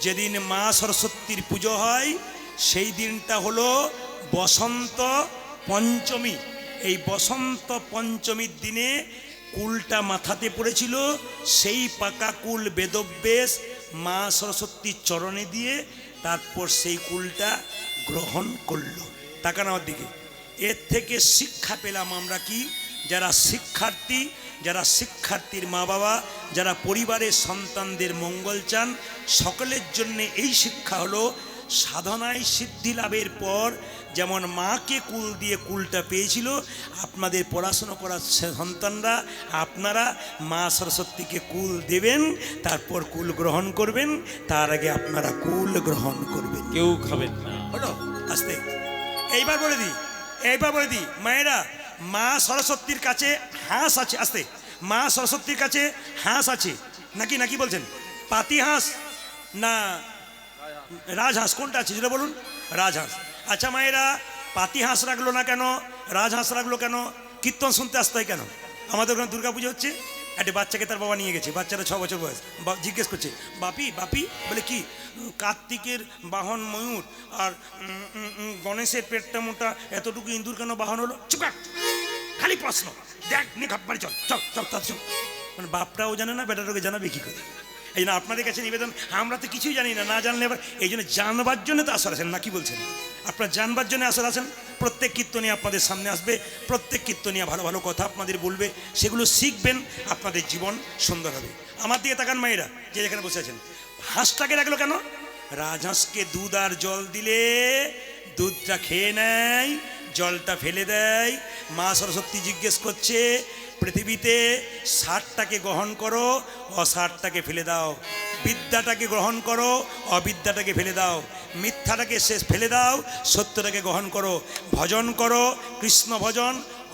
Speaker 1: যেদিন মা সরস্বতীর পুজো হয় সেই দিনটা হলো বসন্ত পঞ্চমী এই বসন্ত পঞ্চমীর দিনে কুলটা মাথাতে পড়েছিল, সেই পাকা কুল বেদব্যাস মা সরস্বতীর চরণে দিয়ে তারপর সেই কুলটা গ্রহণ করলো। তাকান আমার দিকে। এর থেকে শিক্ষা পেলাম আমরা কি, যারা শিক্ষার্থী, যারা শিক্ষার্থীর মা বাবা, যারা পরিবারের সন্তানদের মঙ্গল চান, সকলের জন্য এই শিক্ষা হলো, সাধনায় সিদ্ধি লাভের পর যেমন মাকে কুল দিয়ে কুলটা পেয়েছিল, আপনাদের পড়াশুনো করার সন্তানরা আপনারা মা সরস্বতীকে কুল দেবেন, তারপর কুল গ্রহণ করবেন, তার আগে আপনারা কুল গ্রহণ করবেন।
Speaker 2: কেউ খাবেন না।
Speaker 1: হলো আস্তে। এইবার বলে দিই, এইবার বলে দিই মায়েরা, মা সরস্বতীর কাছে হাঁস আছে। আস্তে। মা সরস্বতীর কাছে হাঁস আছে নাকি, নাকি বলছেন? পাতি হাঁস না রাজহাঁস, কোনটা আছে যেটা বলুন? রাজহাঁস। আচ্ছা মায়েরা, পাতি হাঁস রাখলো না কেন, রাজহাঁস রাখলো কেন? কীর্তন শুনতে আসতে হয় কেন? আমাদের ওখানে দুর্গা পুজো হচ্ছে, একটা বাচ্চাকে তার বাবা নিয়ে গেছে, বাচ্চারা 6 বছর বয়স, জিজ্ঞেস করছে বাপি বাপি, বলে কি? কার্তিকের বাহন ময়ূর আর গণেশের পেটটা মোটা, এতটুকু ইঁদুর কেন বাহন হলো? চুপ কর, খালি প্রশ্ন, দেখ নিয়ে ঘাপ মারি, চল চল চল চল চল। মানে বাপটাও জানে না, বেটাটাকে জানাবে কি করে? এই জন্য আপনাদের কাছে নিবেদন, আমরা তো কিছুই জানি না, না জানলে এবার এই জন্য জানবার জন্য তো আসর আছেন, না কি বলছেন? আপনারা জানবার জন্য আসর আছেন। প্রত্যেক কীর্তনিয়া আপনাদের সামনে আসবে, প্রত্যেক কীর্তনিয়া ভালো ভালো কথা আপনাদের বলবে, সেগুলো শিখবেন, আপনাদের জীবন সুন্দর হবে। আমার দিকে তাকান মায়েরা, যে যেখানে বসে আছেন। হাঁসটাকে রাখলো কেন? রাজহাঁসকে দুধ আর জল দিলে দুধটা খেয়ে নেয়, জলটা ফেলে দেয়। মা সরস্বতী জিজ্ঞেস করছে, পৃথিবীতে সারটাকে গ্রহণ করো, অসারটাকে ফেলে দাও। বিদ্যাটাকে গ্রহণ করো, অবিদ্যাটাকে ফেলে দাও। মিথ্যাটাকে শেষ ফেলে দাও, সত্যটাকে গ্রহণ করো। ভজন করো, কৃষ্ণ ভজন,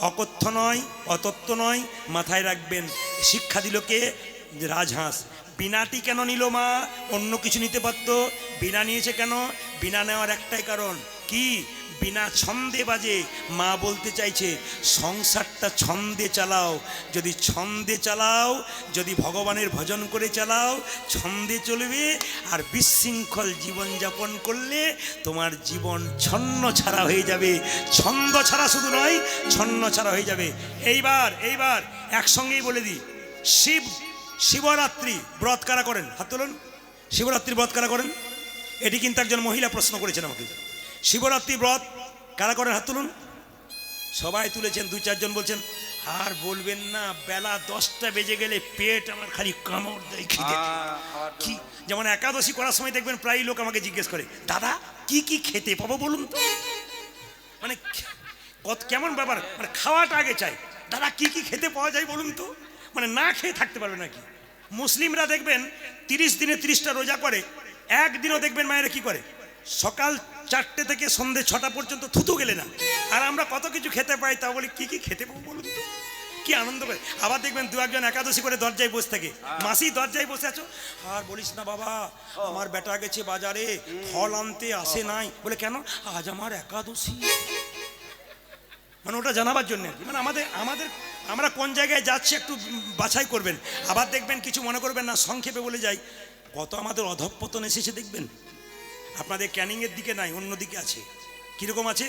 Speaker 1: অকথ্য নয়, অতত্ত্ব নয়। মাথায় রাখবেন। শিক্ষা দিল কে? রাজহাঁস। বিনাটি কেন নিল মা? অন্য কিছু নিতে পারত, বিনা নিয়েছে কেন? বিনা নেওয়ার একটাই কারণ কি? বিনা ছন্দে বাজে। মা বলতে চাইছে সংসারটা ছন্দে চালাও। যদি ছন্দে চালাও, যদি ভগবানের ভজন করে চালাও, ছন্দে চলবে। আর বিশৃঙ্খল জীবনযাপন করলে তোমার জীবন ছন্ন ছাড়া হয়ে যাবে। ছন্দ ছাড়া শুধু নয়, ছন্ন ছাড়া হয়ে যাবে। এইবার একসঙ্গেই বলে দিই, শিবরাত্রি ব্রত কারা করেন? হাত তুলুন। শিবরাত্রি ব্রত কারা করেন? এটি কিন্তু একজন মহিলা প্রশ্ন করেছেন আমাকে। শিবরাত্রি ব্রত কারা করেন? হাত তুলুন। সবাই তুলেছেন, 2-4 জন বলছেন আর বলবেন না, বেলা 10টা বেজে গেলে পেট আমার খালি কামড় দেয় খিদে। কি যেমন একাদশী করার সময় দেখবেন প্রায় লোক আমাকে জিজ্ঞেস করে, দাদা কি কি খেতে পাবো বলুন তো? মানে কেমন ব্যাপার, মানে খাওয়াটা আগে চাই। দাদা কি কি খেতে পাওয়া যায় বলুন তো? মানে না খেয়ে থাকতে পারবে নাকি? মুসলিমরা দেখবেন 30 দিনে 30টা রোজা করে, একদিনও দেখবেন মায়েরা কি করে, সকাল 4টে থেকে সন্ধ্যে 6টা পর্যন্ত থুতু গেলে না। আর আমরা কত কিছু খেতে পাই, তা বলি কি কি খেতে পাবো বলুন তো? কি আনন্দ করে। আবার দেখবেন 2-1 একাদশী করে দরজায় বসে থাকে। মাসি দরজায় বসে আছো, আর বলিস না বাবা, আমার বেটা গেছে বাজারে, ফল আনতে আসে নাই। বলে কেন? আজ আমার একাদশী। মানে ওটা জানাবার জন্য আর কি। মানে আমরা কোন জায়গায় যাচ্ছি একটু বাছাই করবেন। আবার দেখবেন, কিছু মনে করবেন না, সংক্ষেপে বলে যাই, কত আমাদের অধঃপতন এসেছে দেখবেন। আপনাদের ক্যানিংয়ের দিকে নাই, অন্য দিকে আছে। কীরকম আছে?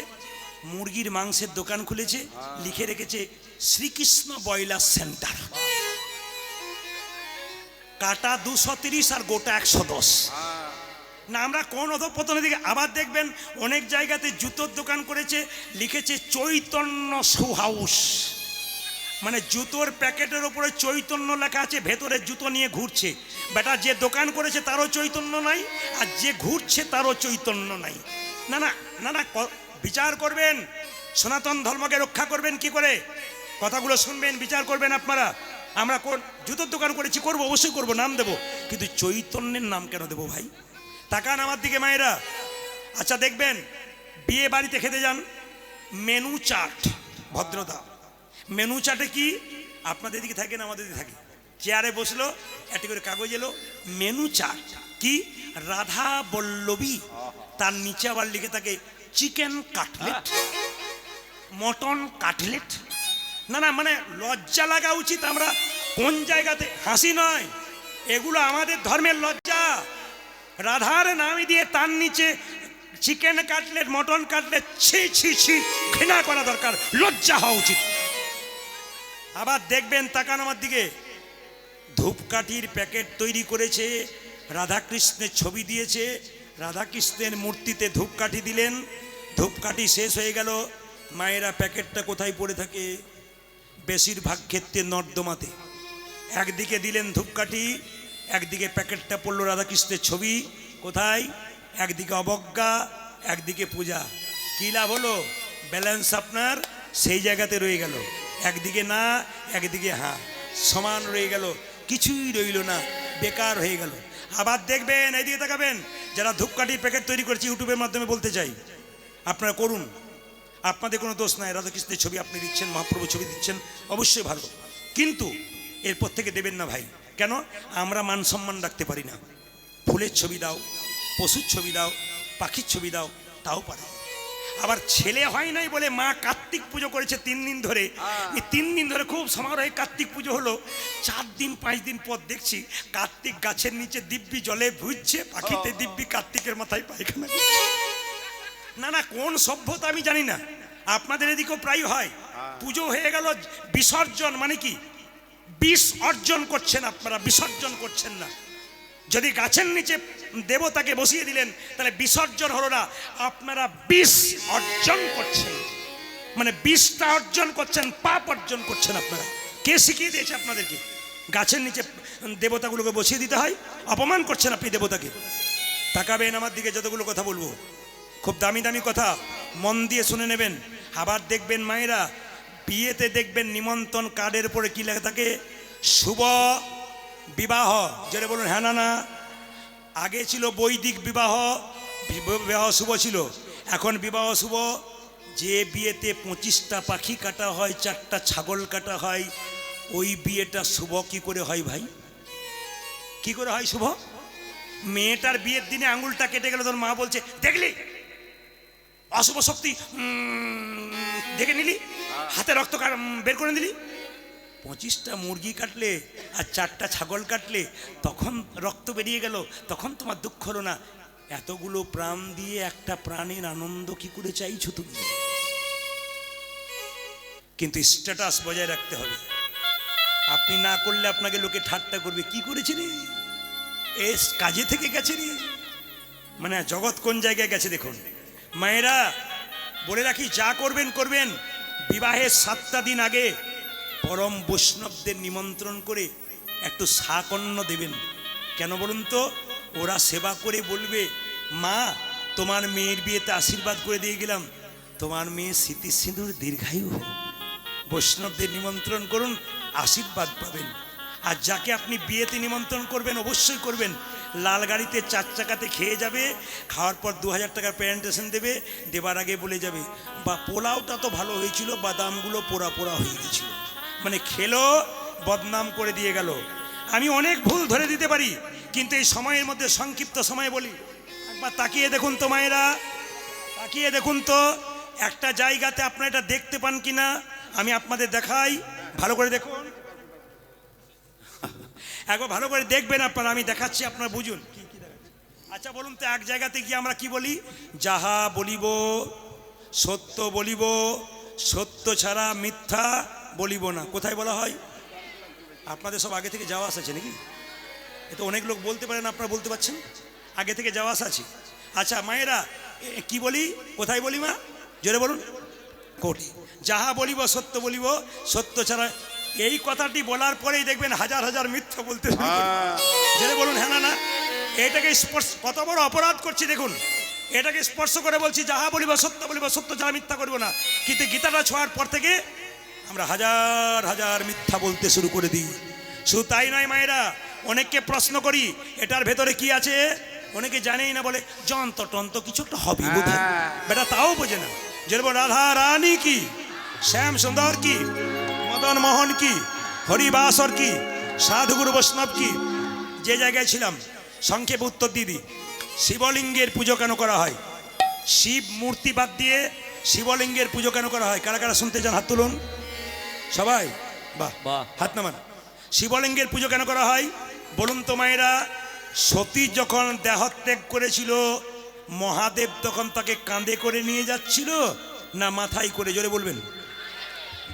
Speaker 1: মুরগির মাংসের দোকান খুলেছে, লিখে রেখেছে শ্রীকৃষ্ণ ব্রয়লার সেন্টার, কাটা 230 আর গোটা 110। না, আমরা কোন অধঃপতনের দিকে। আবার দেখবেন অনেক জায়গাতে জুতোর দোকান করেছে, লিখেছে চৈতন্য শু হাউস। মানে জুতোর প্যাকেটের ওপরে চৈতন্য লেখা আছে, ভেতরে জুতো নিয়ে ঘুরছে। বেটা যে দোকান করেছে তারও চৈতন্য নাই, আর যে ঘুরছে তারও চৈতন্য নাই। না না না না, বিচার করবেন, সনাতন ধর্মকে রক্ষা করবেন কি করে? কথাগুলো শুনবেন, বিচার করবেন আপনারা। আমরা কোন জুতোর দোকান করেছি, করবো, অবশ্যই করবো, নাম দেবো, কিন্তু চৈতন্যের নাম কেন দেবো ভাই? তাকান আমার দিকে মায়েরা। আচ্ছা দেখবেন, বিয়ে বাড়িতে খেতে যান, মেনু চার্ট, ভদ্রতা। মেনু চার্টে কি আপনাদের দিকে থাকে না আমাদের দিকে থাকে? চেয়ারে বসলো, একটি করে কাগজ এলো, মেনু চার্ট কি? রাধা বল্লভী, তার নিচে আবার লিখে থাকে চিকেন কাটলেট, মটন কাটলেট। না না, মানে লজ্জা লাগা উচিত। আমরা কোন জায়গাতে, হাসি নয়, এগুলো আমাদের ধর্মের লজ্জা। রাধার নাম দিয়ে তার নিচে চিকেন কাটলেট, মটন কাটলেট, ছি ছি ছি, ঘৃণা করা দরকার, লজ্জা হওয়া উচিত। আবার দেখবেন, তাকান আমার দিকে, ধূপকাঠির প্যাকেট তৈরি করেছে, রাধাকৃষ্ণের ছবি দিয়েছে, রাধাকৃষ্ণের মূর্তিতে ধূপকাঠি দিলেন, ধূপকাঠি শেষ হয়ে গেল, মায়েরা প্যাকেটটা কোথায় পড়ে থাকে? বেশিরভাগ ক্ষেত্রে নর্দমাতে। একদিকে দিলেন ধূপকাঠি, একদিকে প্যাকেটটা পড়লো রাধাকৃষ্ণের ছবি, কোথায়? একদিকে অবজ্ঞা, একদিকে পূজা। কী লাভ হলো? ব্যালেন্স আপনার সেই জায়গাতে রয়ে গেল, একদিকে না একদিকে হ্যাঁ, সমান রয়ে গেল, কিছুই রইল না, বেকার হয়ে গেল। আবার দেখবেন, এইদিকে তাকাবেন, যারা ধূপকাঠির প্যাকেট তৈরি করেছে, ইউটিউবের মাধ্যমে বলতে চাই, আপনারা করুন, আপনাদের কোনো দোষ নাই। রাধাকৃষ্ণের ছবি আপনি দিচ্ছেন, মহাপ্রভুর ছবি দিচ্ছেন, অবশ্যই ভালো, কিন্তু এরপর থেকে দেবেন না ভাই। কেন? আমরা মান সম্মান রাখতে পারি না। ফুলের ছবি দাও, পশুর ছবি দাও, পাখির ছবি দাও, তাও পারে। আবার ছেলে হয় নাই বলে মা কার্তিক পুজো করেছে 3 দিন ধরে, এই 3 দিন ধরে খুব সমারোহে কার্তিক পুজো হলো। 4 দিন 5 দিন পর দেখছি কার্তিক গাছের নিচে দিব্যি জলে ভুজছে, পাখিতে দিব্যি কার্তিকের মাথায় পায়খানা। না না, কোন সভ্যতা আমি জানি না, আপনাদের এদিকেও প্রায় হয়। পুজো হয়ে গেল, বিসর্জন মানে কি? বিষ অর্জন করছেন আপনারা, বিসর্জন করছেন না। যদি গাছের নিচে দেবতাকে বসিয়ে দিলেন তাহলে বিসর্জন হলো না, আপনারা বিষ অর্জন করছেন, মানে বিষটা অর্জন করছেন, পাপ অর্জন করছেন আপনারা। কে শিখিয়ে দিয়েছে আপনাদেরকে গাছের নিচে দেবতাগুলোকে বসিয়ে দিতে হয়? অপমান করছেন আপনি দেবতাকে। তাকাবেন আমার দিকে, যতগুলো কথা বলবো খুব দামি দামি কথা, মন দিয়ে শুনে নেবেন। আবার দেখবেন মায়েরা, বিয়েতে দেখবেন নিমন্ত্রণ কার্ডের উপরে কি লেখা থাকে? শুভ বিবাহ। যেটা বলুন হ্যাঁ না না? আগে ছিল বৈদিক বিবাহ, বিবাহ শুভ ছিল, এখন বিবাহ শুভ। যে বিয়েতে 25টা পাখি কাটা হয়, 4টা ছাগল কাটা হয়, ওই বিয়েটা শুভ কি করে হয় ভাই? কি করে হয় শুভ? মেয়েটার বিয়ের দিনে আঙুলটা কেটে গেল, তোর মা বলছে দেখলি অশুভ শক্তি, দেখে নিলি, হাতে রক্ত বের করে দিলি। 25টা মুরগি কাটলে আর 4টা ছাগল কাটলে, তখন রক্ত বেরিয়ে গেল, তখন তোমার দুঃখ হলো না। এতগুলো প্রাণ দিয়ে একটা প্রাণের আনন্দ কি করে চাইছো তুমি? কিন্তু স্ট্যাটাস বজায় রাখতে হবে। আপনি না করলে আপনাকে লোকে ঠাট্টা করবে, কি করেছে রে, এ কাজে থেকে গেছে রে, মানে জগৎ কোন জায়গায় গেছে দেখুন। মায়েরা বলে রাখি, যা করবেন করবেন, বিবাহের 7টা দিন আগে পরম বৈষ্ণবদের নিমন্ত্রণ করে একটু শাকন্য দেবেন। কেন বলুন তো? ওরা সেবা করে বলবে, মা তোমার মেয়ের বিয়েতে আশীর্বাদ করে দিয়ে গেলাম, তোমার মেয়ে স্মৃতি সিঁদুর দীর্ঘায়ু হোক। বৈষ্ণবদের নিমন্ত্রণ করুন, আশীর্বাদ পাবেন। আর যাকে আপনি বিয়েতে নিমন্ত্রণ করবেন, অবশ্যই করবেন, লাল গাড়িতে 4 চাকাতে খেয়ে যাবে, খাওয়ার পর 2000 টাকার প্রেজেন্টেশন দেবে, দেবার আগে বলে যাবে, বা পোলাওটা তো ভালো হয়েছিল, বাদামগুলো পোড়া পোড়া হয়ে গেছিল, মানে খেলো বদনাম করে দিয়ে গেল। আমি অনেক ভুল ধরে দিতে পারি, কিন্তু এই সময়ের মধ্যে সংক্ষিপ্ত সময়ে বলি, একবার তাকিয়ে দেখুন তো মায়েরা, তাকিয়ে দেখুন তো, একটা জায়গাতে আপনারা এটা দেখতে পান কিনা আমি আপনাদের দেখাই, ভালো করে দেখুন, একবার ভালো করে দেখবেন আপনারা, আমি দেখাচ্ছি, আপনারা বুঝুন। আচ্ছা বলুন তো, এক জায়গাতে গিয়ে আমরা কি বলি? যাহা বলিব সত্য বলিব, সত্য ছাড়া মিথ্যা বলিব না। কোথায় বলা হয়? আপনাদের সব আগে থেকে যাওয়া আসা আছে নাকি? এ তো অনেক লোক বলতে পারেন, আপনারা বলতে পারছেন, আগে থেকে যাওয়া আসা আছে। আচ্ছা মায়েরা, কি বলি, কোথায় বলি মা? জোরে বলুন। কোটি যাহা বলিব সত্য বলিব, সত্য ছাড়া। এই কথাটি বলার পরেই দেখবেন হাজার হাজার মিথ্যা বলতে শুরু করে। জোরে বলুন হ্যাঁ না না? এটাকে স্পর্শ, কত বড় অপরাধ করছি দেখুন, এটাকে স্পর্শ করে বলছি যাহা বলিব সত্য বলিব, সত্য ছাড়া মিথ্যা করবো না। কিন্তু গীতাটা ছোঁয়ার পর থেকে আমরা হাজার হাজার মিথ্যা বলতে শুরু করে দিই। শুধু তাই নয় মায়েরা, অনেককে প্রশ্ন করি এটার ভেতরে কি আছে, অনেকে জানেই না, বলে যন্ত্র টন্ত্র কিছু একটা হবে বোধহয়, বেটা তাও বোঝে না। যেরকম রাধা রানী কি, শ্যাম সুন্দর কি, মদন মোহন কি, হরিবাসর কি, সাধুগুরু বৈষ্ণব কি। যে জায়গায় ছিলাম সংক্ষেপে উত্তর দিদি, শিবলিঙ্গের পুজো কেন করা হয়? শিব মূর্তি বাদ দিয়ে শিবলিঙ্গের পুজো কেন করা হয়? কারা কারা শুনতে চান হাত তুলুন সবাই, বাহ
Speaker 2: বাহ।
Speaker 1: হাত নামান। শিবলিঙ্গের পুজো কেন করা হয় বলুন তো মায়েরা? সতী যখন দেহত্যাগ করেছিল, মহাদেব তখন তাকে কাঁধে করে নিয়ে যাচ্ছিল না মাথায় করে? জোরে বলবেন।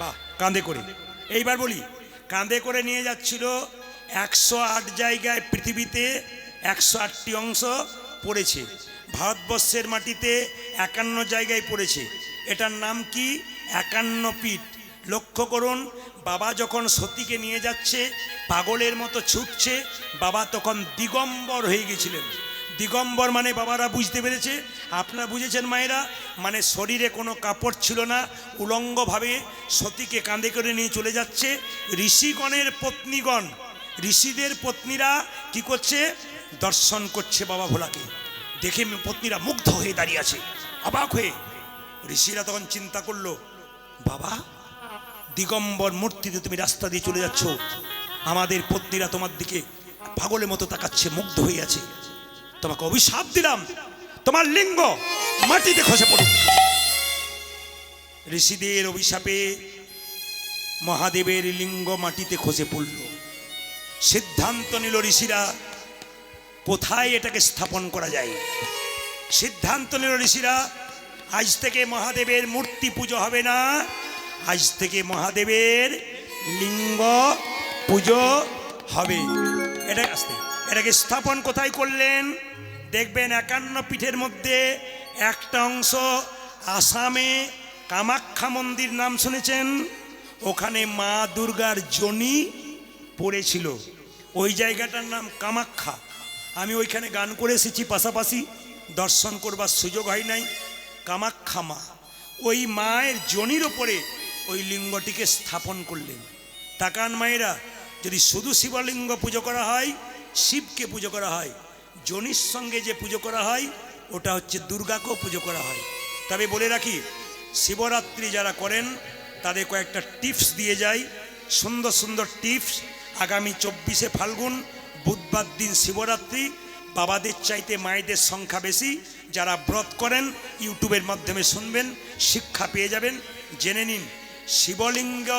Speaker 1: বাহ, কাঁধে করে। এইবার বলি, কাঁধে করে নিয়ে যাচ্ছিল 108 জায়গায়, পৃথিবীতে 108টি অংশ পড়েছে, ভারতবর্ষের মাটিতে 51 জায়গায় পড়েছে। এটার নাম কি? 51 পীঠ। লক্ষ্য করুন, বাবা যখন সতীকে নিয়ে যাচ্ছে, পাগলের মতো ছুটছে, বাবা তখন দিগম্বর হয়ে গেছিলেন। দিগম্বর মানে বাবারা বুঝতে পেরেছে, আপনারা বুঝেছেন মায়েরা, মানে শরীরে কোনো কাপড় ছিল না, উলঙ্গভাবে সতীকে কাঁধে করে নিয়ে চলে যাচ্ছে। ঋষিগণের পত্নীগণ, ঋষিদের পত্নীরা কি করছে? দর্শন করছে বাবা ভোলাকে। দেখে পত্নীরা মুগ্ধ হয়ে দাঁড়িয়ে আছে, অবাক হয়ে। ঋষিরা তখন চিন্তা করলো, বাবা দিগম্বর মূর্তিতে তুমি রাস্তা দিয়ে চলে যাচ্ছ, আমাদের পত্নীরা তোমার দিকে পাগলের মতো তাকাচ্ছে, মুগ্ধ হয়ে আছে। তোমাকে অভিশাপ দিলাম, তোমার লিঙ্গ মাটিতে খসে পড়ুক। ঋষিদের অভিশাপে মহাদেবের লিঙ্গ মাটিতে খসে পড়ল। সিদ্ধান্ত নিল ঋষিরা, কোথায় এটাকে স্থাপন করা যায়। সিদ্ধান্ত নিল ঋষিরা, আজ থেকে মহাদেবের মূর্তি পুজো হবে না, আজ থেকে মহাদেবের লিঙ্গ পুজো হবে। এটাকে স্থাপন কোথায় করলেন? দেখবেন 51 পীঠের মধ্যে একটা অংশ আসামে কামাখ্যা মন্দির, নাম শুনেছেন? ওখানে মা দুর্গার যোনি পড়েছিল, ওই জায়গাটার নাম কামাখ্যা। আমি ওইখানে গান করে এসেছি, পাশাপাশি দর্শন করবার সুযোগ হয় নাই। কামাখ্যা মা, ওই মায়ের যোনির ওপরে ওই লিঙ্গটিকে স্থাপন করলেন। তাকান মায়েরা, যদি শুধু শিবলিঙ্গ পুজো করা হয়, শিবকে পুজো করা হয়, যোনির সঙ্গে যে পুজো করা হয় ওটা হচ্ছে দুর্গাকেও পুজো করা হয়। তবে বলে রাখি, শিবরাত্রি যারা করেন তাদের কয়েকটা টিপস দিয়ে যায়, সুন্দর সুন্দর টিপস। আগামী 24শে ফাল্গুন বুধবার দিন শিবরাত্রি, বাবাদের চাইতে মায়েদের সংখ্যা বেশি। যারা ব্রত করেন ইউটিউবের মাধ্যমে শুনবেন, শিক্ষা পেয়ে যাবেন। জেনে নিন, শিবলিঙ্গ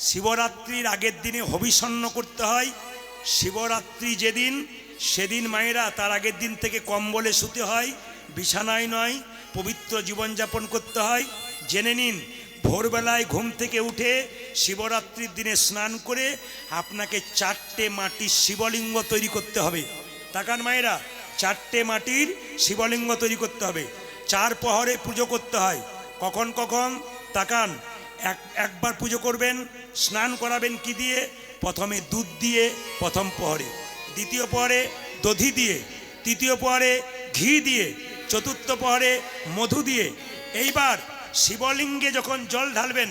Speaker 1: শিবরাত্রির আগের দিনে হবিষণ্ণ করতে হয়। শিবরাত্রি যেদিন, সেদিন মায়েরা তার আগের দিন থেকে কম্বলে শুতে হয়, বিছানায় নয়, পবিত্র জীবনযাপন করতে হয়। জেনে নিন, ভোরবেলায় ঘুম থেকে উঠে শিবরাত্রির দিনে স্নান করে আপনাকে 4টে মাটির শিবলিঙ্গ তৈরি করতে হবে। তাকান মায়েরা, 4টে মাটির শিবলিঙ্গ তৈরি করতে হবে। 4 প্রহরে পুজো করতে হয়। কখন কখন? তাকান, একবার পুজো করবেন, স্নান করাবেন কি দিয়ে? প্রথমে দুধ দিয়ে প্রথম প্রহরে, দ্বিতীয় প্রহরে দধি দিয়ে, তৃতীয় প্রহরে ঘি দিয়ে, চতুর্থ প্রহরে মধু দিয়ে। এইবার শিবলিঙ্গে যখন জল ঢালবেন,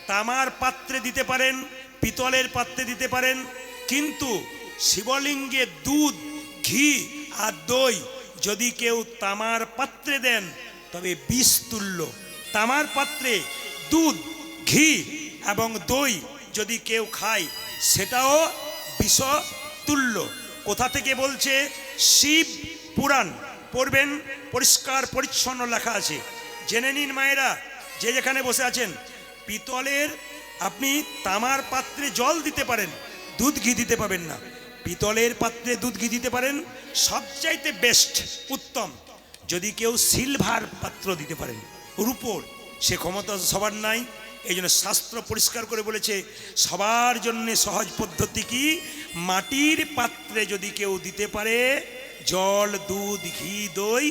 Speaker 1: তামার পাত্রে দিতে পারেন, পিতলের পাত্রে দিতে পারেন, কিন্তু শিবলিঙ্গে দুধ, ঘি আর দই যদি কেউ তামার পাত্রে দেন তবে বিষ তুল্য। তামার পাত্রে দুধ, ঘি এবং দই যদি কেউ খায় সেটাও বিষ তুল্য। কোথা থেকে বলছে? শিব পুরাণ পড়বেন, পরিষ্কার পরিচ্ছন্ন লেখা আছে। জেনে নিন মায়েরা, যে যেখানে বসে আছেন, পিতলের আপনি তামার পাত্রে জল দিতে পারেন, দুধ ঘি দিতে পাবেন না। পিতলের পাত্রে দুধ ঘি দিতে পারেন, সবচাইতে বেস্ট, উত্তম। যদি কেউ সিলভার পাত্র দিতে পারেন, রূপোর, সে ক্ষমতা সবার নাই। এই জন্য শাস্ত্র পরিষ্কার করে বলেছে, সবার জন্য সহজ পদ্ধতি কি? মাটির পাত্রে যদি কেউ দিতে পারে জল, দুধ, ঘি, দই,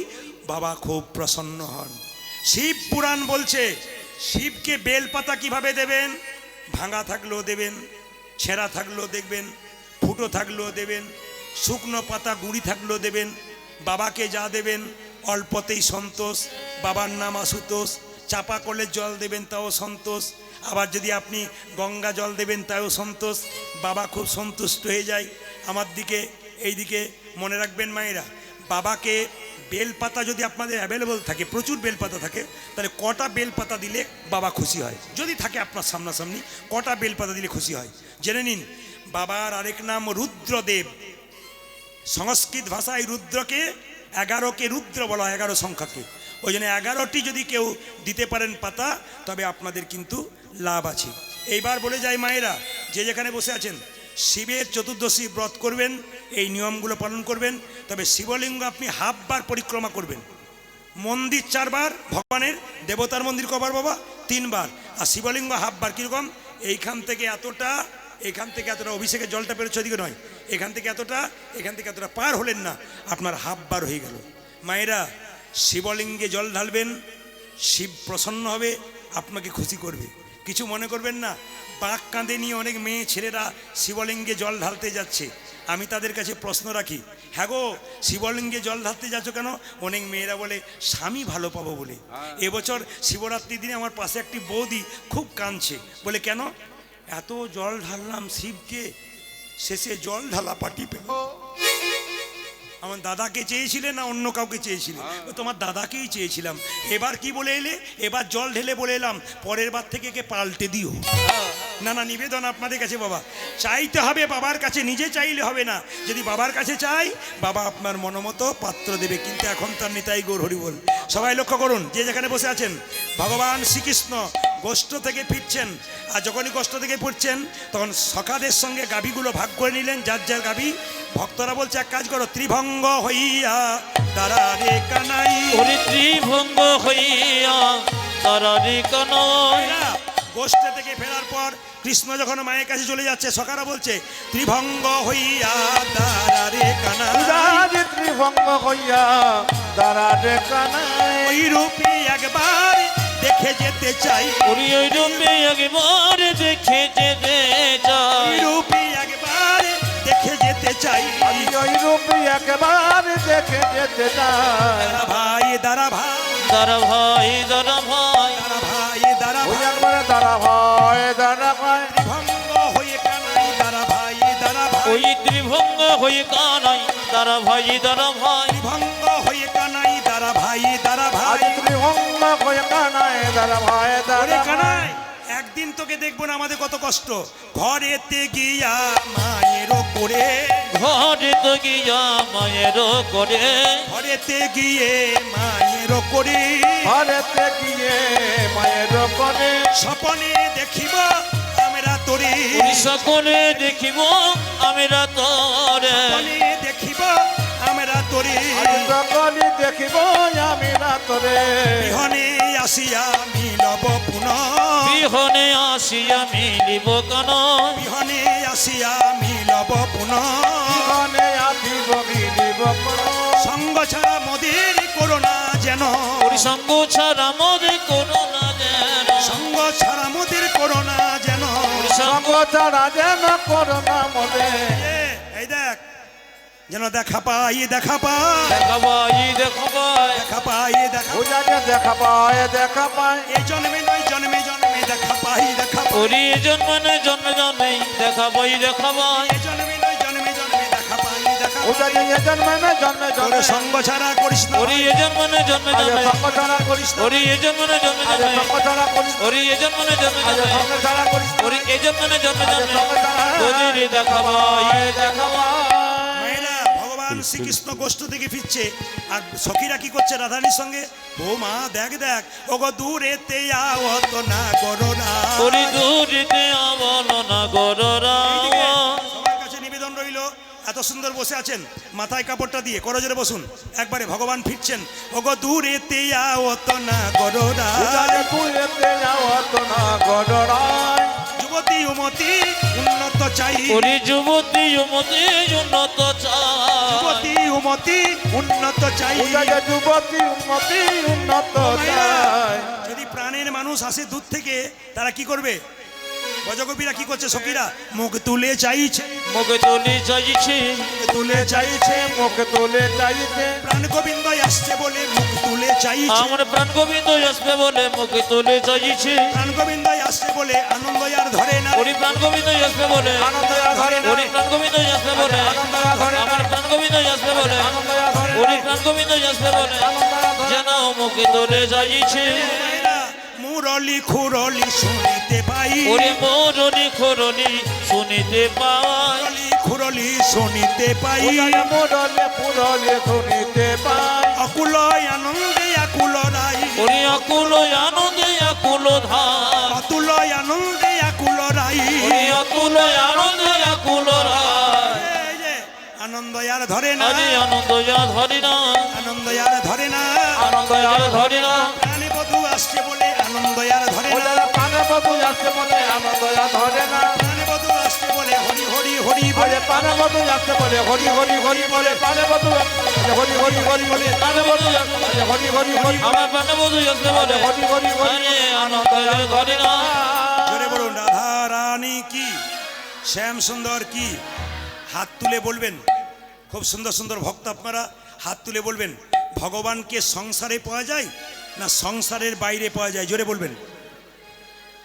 Speaker 1: বাবা খুব প্রসন্ন হন। শিব পুরাণ বলছে, শিবকে বেলপাতা কিভাবে দেবেন? ভাঙা থাকলেও দেবেন, ছেঁড়া থাকলেও দেখবেন, ফুটো থাকলেও দেবেন, শুকনো পাতা গুঁড়ি থাকলেও দেবেন। বাবাকে যা দেবেন অল্পতেই সন্তোষ। বাবার নাম আশুতোষ। চাপা কলের জল দেবেন তাও সন্তোষ। আবার যদি আপনি গঙ্গা জল দেবেন তাও সন্তোষ। বাবা খুব সন্তুষ্ট হয়ে যায় আমার দিকে, এই দিকে। মনে রাখবেন মায়েরা, বাবাকে বেলপাতা যদি আপনাদের অ্যাভেলেবল থাকে, প্রচুর বেলপাতা থাকে, তাহলে কটা বেলপাতা দিলে বাবা খুশি হয়? যদি থাকে আপনার সামনাসামনি, কটা বেলপাতা দিলে খুশি হয়? জেনে নিন, বাবার আরেক নাম রুদ্রদেব। সংস্কৃত ভাষায় রুদ্রকে 11কে রুদ্র বলা হয়, 11 সংখ্যাকে। ওই জন্য 11টি যদি কেউ দিতে পারেন পাতা, তবে আপনাদের কিন্তু লাভ আছে। এইবার বলে যায় মায়েরা, যে যেখানে বসে আছেন, শিবের চতুর্দশী ব্রত করবেন, এই নিয়মগুলো পালন করবেন। তবে শিবলিঙ্গ আপনি হাফবার পরিক্রমা করবেন। মন্দির 4 বার, ভগবানের দেবতার মন্দির কবার বাবা? 3 বার। আর শিবলিঙ্গ হাফবার। কীরকম? এইখান থেকে এতটা, এখান থেকে এতটা অভিষেকের জলটা পেরোচ্ছে ওদিকে নয়, এখান থেকে এতটা, এখান থেকে এতটা পার হলেন না, আপনার হাফ বার হয়ে গেল। মায়েরা, শিবলিঙ্গে জল ঢালবেন, শিব প্রসন্ন হবে, আপনাকে খুশি করবে। কিছু মনে করবেন না। বাঁক কাঁধে নিয়ে অনেক মেয়ে ছেলেরা শিবলিঙ্গে জল ঢালতে যাচ্ছে। আমি তাদের কাছে প্রশ্ন রাখি, হ্যাঁ গো, শিবলিঙ্গে জল ঢালতে যাচ্ছ কেন? অনেক মেয়েরা বলে স্বামী ভালো পাবো বলে। এবছর শিবরাত্রির দিনে আমার পাশে একটি বৌদি খুব কাঁদছে, বলে কেন? এত জল ঢাললাম শিবকে, শেষে জল ঢালা পাটি পেল। আমার দাদাকে চেয়েছিলে না অন্য কাউকে চেয়েছিলে? তোমার দাদাকেই চেয়েছিলাম। এবার কি বলে এলে? এবার জল ঢেলে বলে এলাম পরের বার থেকে কে পাল্টে দিও। না না, নিবেদন আপনাদের কাছে বাবা, চাইতে হবে বাবার কাছে, নিজে চাইলে হবে না। যদি বাবার কাছে চাই, বাবা আপনার মনোমতো পাত্র দেবে। কিন্তু এখন তার নিতাই গৌর হরি বল। সবাই লক্ষ্য করুন, যে যেখানে বসে আছেন, ভগবান শ্রীকৃষ্ণ গোষ্ঠ থেকে ফিরছেন। আর যখনই গোষ্ঠ থেকে ফিরছেন, তখন সখাদের সঙ্গে গাভীগুলো ভাগ করে নিলেন, যার যার গাভী। ভক্তরা বলছে এক কাজ করো, ত্রিভঙ্গ হইয়া তারা রে কানাই।
Speaker 2: ওরে ত্রিভঙ্গ হইয়া তারা রে কানাই।
Speaker 1: গোষ্ঠ থেকে ফেরার পর কৃষ্ণ যখন মায়ের কাছে চলে যাচ্ছে, সখারা বলছে ত্রিভঙ্গ হইয়া তারা রে কানাই।
Speaker 3: ত্রিভঙ্গ হইয়া তারা রে কানাই।
Speaker 1: ওই রূপে একবার দেখে যেতে চাই।
Speaker 2: ওরে ওই রূপে একবার দেখে যেতে চাই।
Speaker 1: রূপে একবার দেখে যেতে চাই।
Speaker 3: আমি ওই রূপে একবার দেখে যেতে চাই।
Speaker 1: দারা ভাই, দারা ভাই,
Speaker 2: দারা ভাই, দারা ভাই,
Speaker 1: দারা ভাই, দারা
Speaker 3: ওই
Speaker 1: ভাই,
Speaker 3: একবারে দাঁড়া ভাই, দাঁড়া ভাই।
Speaker 1: ত্রিভঙ্গ হয়ে কানাই, দারা ভাই, দারা ভাই,
Speaker 2: ওই ত্রিভঙ্গ হয়ে কানাই, দারা ভাই, দারা ভাই।
Speaker 1: ত্রিভঙ্গ হয়ে কানাই, দারা ভাই, দারা ভাই।
Speaker 3: আজ ত্রিভঙ্গ হয়ে কানাই, দাঁড়া ভাই,
Speaker 1: ওরে
Speaker 3: দাঁড়া ভাই।
Speaker 1: কানাই, একদিন তোকে দেখবো না, আমাদের কত কষ্ট। ঘরেতে গিয়া মায়ের করে,
Speaker 2: ঘরে তো গিয়া মায়ের করে,
Speaker 1: ঘরেতে গিয়ে মায়ের করে,
Speaker 3: ঘরেতে গিয়ে মায়ের করে।
Speaker 1: স্বপনে দেখিব আমরা তোরে।
Speaker 2: ওই সকলে দেখিব আমরা তোরে।
Speaker 1: স্বপনে দেখিব আমরা তোরে।
Speaker 3: আজ সকলে দেখিব আমি রাতরে।
Speaker 1: বিহনে আসিয়া মিলব পুনঃ।
Speaker 2: বিহনে আসিয়া মিলিব কানাই।
Speaker 1: বিহনে আসিয়া মিলব পুনঃ।
Speaker 3: জীবনে আসিব মিলিব কোন।
Speaker 1: সঙ্গ ছাড়া মোদের করোনা যেন।
Speaker 2: ওর সঙ্গ ছাড়া মোদের করোনা যেন।
Speaker 1: সঙ্গ ছাড়া মোদের করোনা যেন।
Speaker 3: সঙ্গ ছাড়া যেন করোনা মনে।
Speaker 1: এই দেখ, যেন দেখা পাই, দেখা পাই,
Speaker 2: দেখা ভাই, দেখা ভাই।
Speaker 1: দেখা পাই, দেখা পাই।
Speaker 3: পূজাকে দেখা পায়, দেখা পায়।
Speaker 1: এই জন্মে নয়, জন্মে জন্মে দেখা পাই, দেখা পাই।
Speaker 2: ওরে জন্মে জন্মে জন্মে দেখা ভাই, দেখা ভাই।
Speaker 1: এই জন্মে নয়, জন্মে জন্মে দেখা পাই, দেখা পাই।
Speaker 3: পূজাকে এ জন্মে না জন্মে
Speaker 1: ওরে
Speaker 3: জন্মে।
Speaker 1: সঙ্গ ছাড়া করিস না।
Speaker 2: ওরে জন্মে জন্মে
Speaker 3: আজ
Speaker 2: জন্মে।
Speaker 3: সঙ্গ ছাড়া করিস না।
Speaker 2: ওরে জন্মে জন্মে
Speaker 3: আজ
Speaker 2: জন্মে।
Speaker 3: সঙ্গ ছাড়া করিস না।
Speaker 2: ওরে জন্মে জন্মে
Speaker 3: আজ
Speaker 2: জন্মে।
Speaker 3: সঙ্গ ছাড়া করিস না।
Speaker 2: ওরে জন্মে জন্মে
Speaker 3: আজ
Speaker 2: জন্মে।
Speaker 3: সঙ্গ ছাড়া
Speaker 2: ওদের দেখা ভাই, দেখা ভাই।
Speaker 1: মায়েরা, ভগবান শ্রীকৃষ্ণ গোষ্ঠ থেকে ফিরছে, আর সখীরা কি করছে রাধারানীর সঙ্গে? ও মা, দেখ দেখ, ওগো দূরেতে আওত না করো না।
Speaker 2: ওরে দূরেতে আমল না গররা।
Speaker 1: এইদিকে সবার কাছে নিবেদন রইল, এত সুন্দর বসে আছেন, মাথায় কাপড়টা দিয়ে করজোরে বসুন। একবারে ভগবান ফিরছেন, ওগো দূরেতে আওত না করো না।
Speaker 3: পূজাকে তুইতে যাওয়াত না গড়রাই।
Speaker 1: যুবতী উমতি উন্নত চাই।
Speaker 2: ওরে যুবতী যুবতী উন্নত চাই।
Speaker 1: যুবতী উমতি উন্নত চাই।
Speaker 3: পূজাকে যুবতী উন্নতি উন্নত চায়।
Speaker 1: যদি প্রাণের মানুষ আসে দূর থেকে, তারা কি করবে? বজগোপীরা কি করছে? সখীরা মুখ তুলে চাইছে,
Speaker 2: মুখে তুলে চাইছে।
Speaker 1: তুলে চাইছে।
Speaker 3: মুখে তুলে চাইছে।
Speaker 1: প্রাণ গোবিন্দ আসছে বলে মুখ তুলে চাইছে।
Speaker 2: আমার প্রাণ গোবিন্দ আসবে বলে মুখে তুলে চাইছে।
Speaker 1: প্রাণ গোবিন্দ আসছে বলে আনন্দ আর ধরে না।
Speaker 2: ওরে প্রাণ গোবিন্দ আসবে বলে।
Speaker 3: আনন্দ আর ধরে না।
Speaker 2: ওরে প্রাণ গোবিন্দ আসবে বলে।
Speaker 3: আনন্দ আর ধরে না।
Speaker 2: আমার প্রাণ গোবিন্দ আসবে বলে।
Speaker 3: আনন্দ আর ধরে না।
Speaker 2: ওরে প্রাণ গোবিন্দ আসবে বলে।
Speaker 3: আনন্দ আর ধরে না।
Speaker 2: যেন মুখে তুলে চাইছে।
Speaker 1: মায়েরা, মুরলি খুরলি শুনিতে পাই।
Speaker 2: ওরে মোরনি খরনি শুনিতে পাই।
Speaker 1: মুরলি খুরলি শুনিতে পাই।
Speaker 3: পূজাকে মুরলে পুরলে শুনিতে পাই।
Speaker 1: অকুল আনন্দে আকুল রাই।
Speaker 2: ওরে আকুল আনন্দে আকুল ধার।
Speaker 1: অতুল আনন্দে আকুল রাই।
Speaker 2: ওরে আকুল আনন্দে আকুল রায়।
Speaker 1: এই যে, আনন্দ আর ধরে না।
Speaker 2: আরে আনন্দ যা ধরে না।
Speaker 1: আনন্দ আর ধরে না।
Speaker 2: আনন্দ যা ধরে না।
Speaker 1: প্রাণে বধূ আসছে বলে আনন্দ আর ধরে না।
Speaker 3: পূজাকে প্রাণে বধূ আসতে বলে আনন্দ আর ধরে না
Speaker 1: প্রাণে বধূ আসতে বলে হরি হরি হরি বলে
Speaker 3: বলে পানে বধূ আসতে বলে হরি হরি হরি বলে পানে বধূ আসতে বলে হরি হরি হরি বলে পানে বধূ আসতে বলে হরি হরি হরি
Speaker 2: আমার প্রাণে বধূ আসতে বলে
Speaker 3: হরি হরি হরি
Speaker 2: আরে আনন্দ আর ধরে না
Speaker 1: জোরে বলুন রাধা রানী কি, শ্যাম সুন্দর কি। হাত তুলে বলবেন, খুব সুন্দর সুন্দর ভক্ত আপনারা হাত তুলে বলবেন, ভগবানকে সংসারে পাওয়া যায় না সংসারের বাইরে পাওয়া যায়? জোরে বলবেন।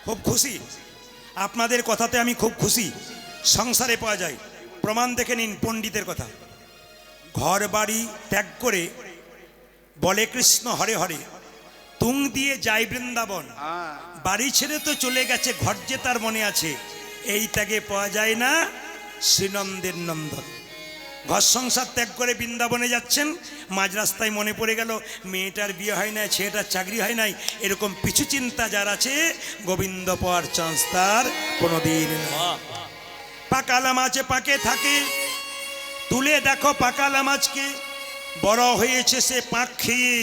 Speaker 1: খুব খুশি আপনাদের কথাতে, আমি খুব খুশি। সংসারে পাওয়া যায়, প্রমাণ দেখে নিন পণ্ডিতের কথা। ঘর বাড়ি ত্যাগ করে বলে কৃষ্ণ হরে হরে, তুং দিয়ে যায় বৃন্দাবন, বাড়ি ছেড়ে তো চলে গেছে, ঘর যে তার মনে আছে, এই ত্যাগে পাওয়া যায় না শ্রীনন্দের নন্দন। ঘর সংসার ত্যাগ করে বৃন্দাবনে যাচ্ছেন, মাঝ রাস্তায় মনে পড়ে গেল মেয়েটার বিয়ে হয় না, ছেলেটার চাকরি হয় নাই, এরকম পিছু চিন্তা যার আছে, গোবিন্দ পাওয়ার চান্স তার কোনোদিন নেই। পাকালা মাছে পাকে থাকে, তুলে দেখো পাকালা মাছকে, বড় হয়েছে সে পাক খেয়ে,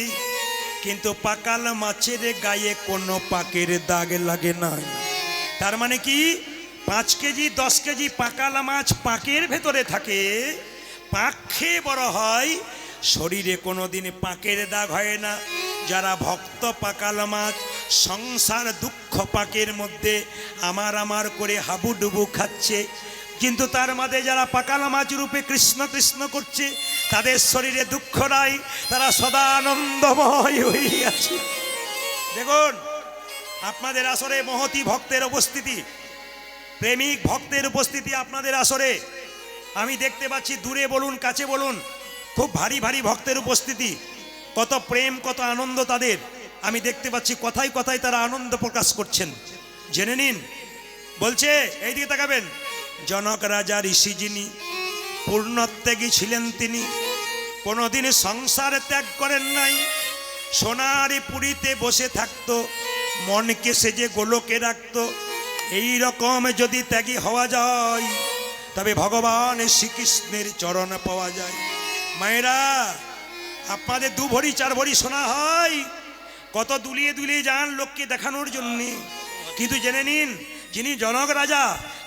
Speaker 1: কিন্তু পাকাল মাছের গায়ে কোনো পাকের দাগ লাগে না। তার মানে কি, 5 কেজি 10 কেজি পাকালা মাছ পাকের ভেতরে থাকে, পাক খেয়ে বড় হয়, শরীরে কোনোদিন পাকের দাগ হয় না। যারা ভক্ত পাকাল মাছ, সংসার দুঃখ পাকের মধ্যে আমার আমার করে হাবুডুবু খাচ্ছে, কিন্তু তার মাঝে যারা পাকালা মাছ রূপে কৃষ্ণ কৃষ্ণ করছে, তাদের শরীরে দুঃখ নাই, তারা সদা আনন্দময় হয়ে আছে। দেখুন আপনাদের আসরে মহতি ভক্তের উপস্থিতি, প্রেমিক ভক্তের উপস্থিতি আপনাদের আসরে আমি দেখতে পাচ্ছি। দূরে বলুন কাছে বলুন, খুব ভারী ভারী ভক্তের উপস্থিতি, কত প্রেম কত আনন্দ তাদের আমি দেখতে পাচ্ছি। কথায় কথায় তারা আনন্দ প্রকাশ করছেন, জেনে নিন। বলছে এইদিকে তাকাবেন, জনক রাজা ঋষি যিনি পূর্ণত্যাগী ছিলেন, তিনি কোনোদিন সংসার ত্যাগ করেন নাই, সোনারি পুরীতে বসে থাকতো, মনকে সেজে গোলকে রাখতো। এই রকম যদি ত্যাগী হওয়া যায়, তবে ভগবান শ্রীকৃষ্ণের চরণ পাওয়া যায়। মায়েরা, আপনাদের 2 ভরি 4 ভরি সোনা হয়, কত দুলিয়ে দুলিয়ে যান লোককে দেখানোর জন্যে, কিন্তু জেনে নিন, যিনি জনক রাজা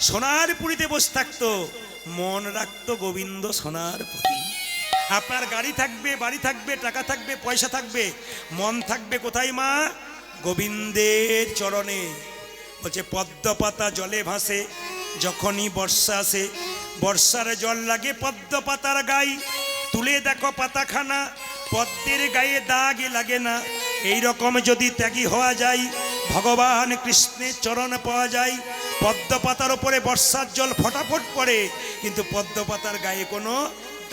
Speaker 1: সোনার পুরীতে বসে থাকতো, মন রাখতো গোবিন্দ সোনার পুরী। আপনার গাড়ি থাকবে, বাড়ি থাকবে, টাকা থাকবে, পয়সা থাকবে, মন থাকবে কোথায় মা? গোবিন্দের চরণে। বলছে পদ্ম পাতা জলে ভাসে, যখনই বর্ষা আসে, বর্ষার জল লাগে পদ্ম পাতার গায়ে, তুলে দেখো পাতাখানা, পদ্মের গায়ে দাগ লাগে না। এই রকম যদি ত্যাগী হওয়া যায়, ভগবান কৃষ্ণের চরণ পাওয়া যায়। পদ্ম পাতার উপরে বর্ষার জল ফটাফট পড়ে, কিন্তু পদ্ম পাতার গায়ে কোনো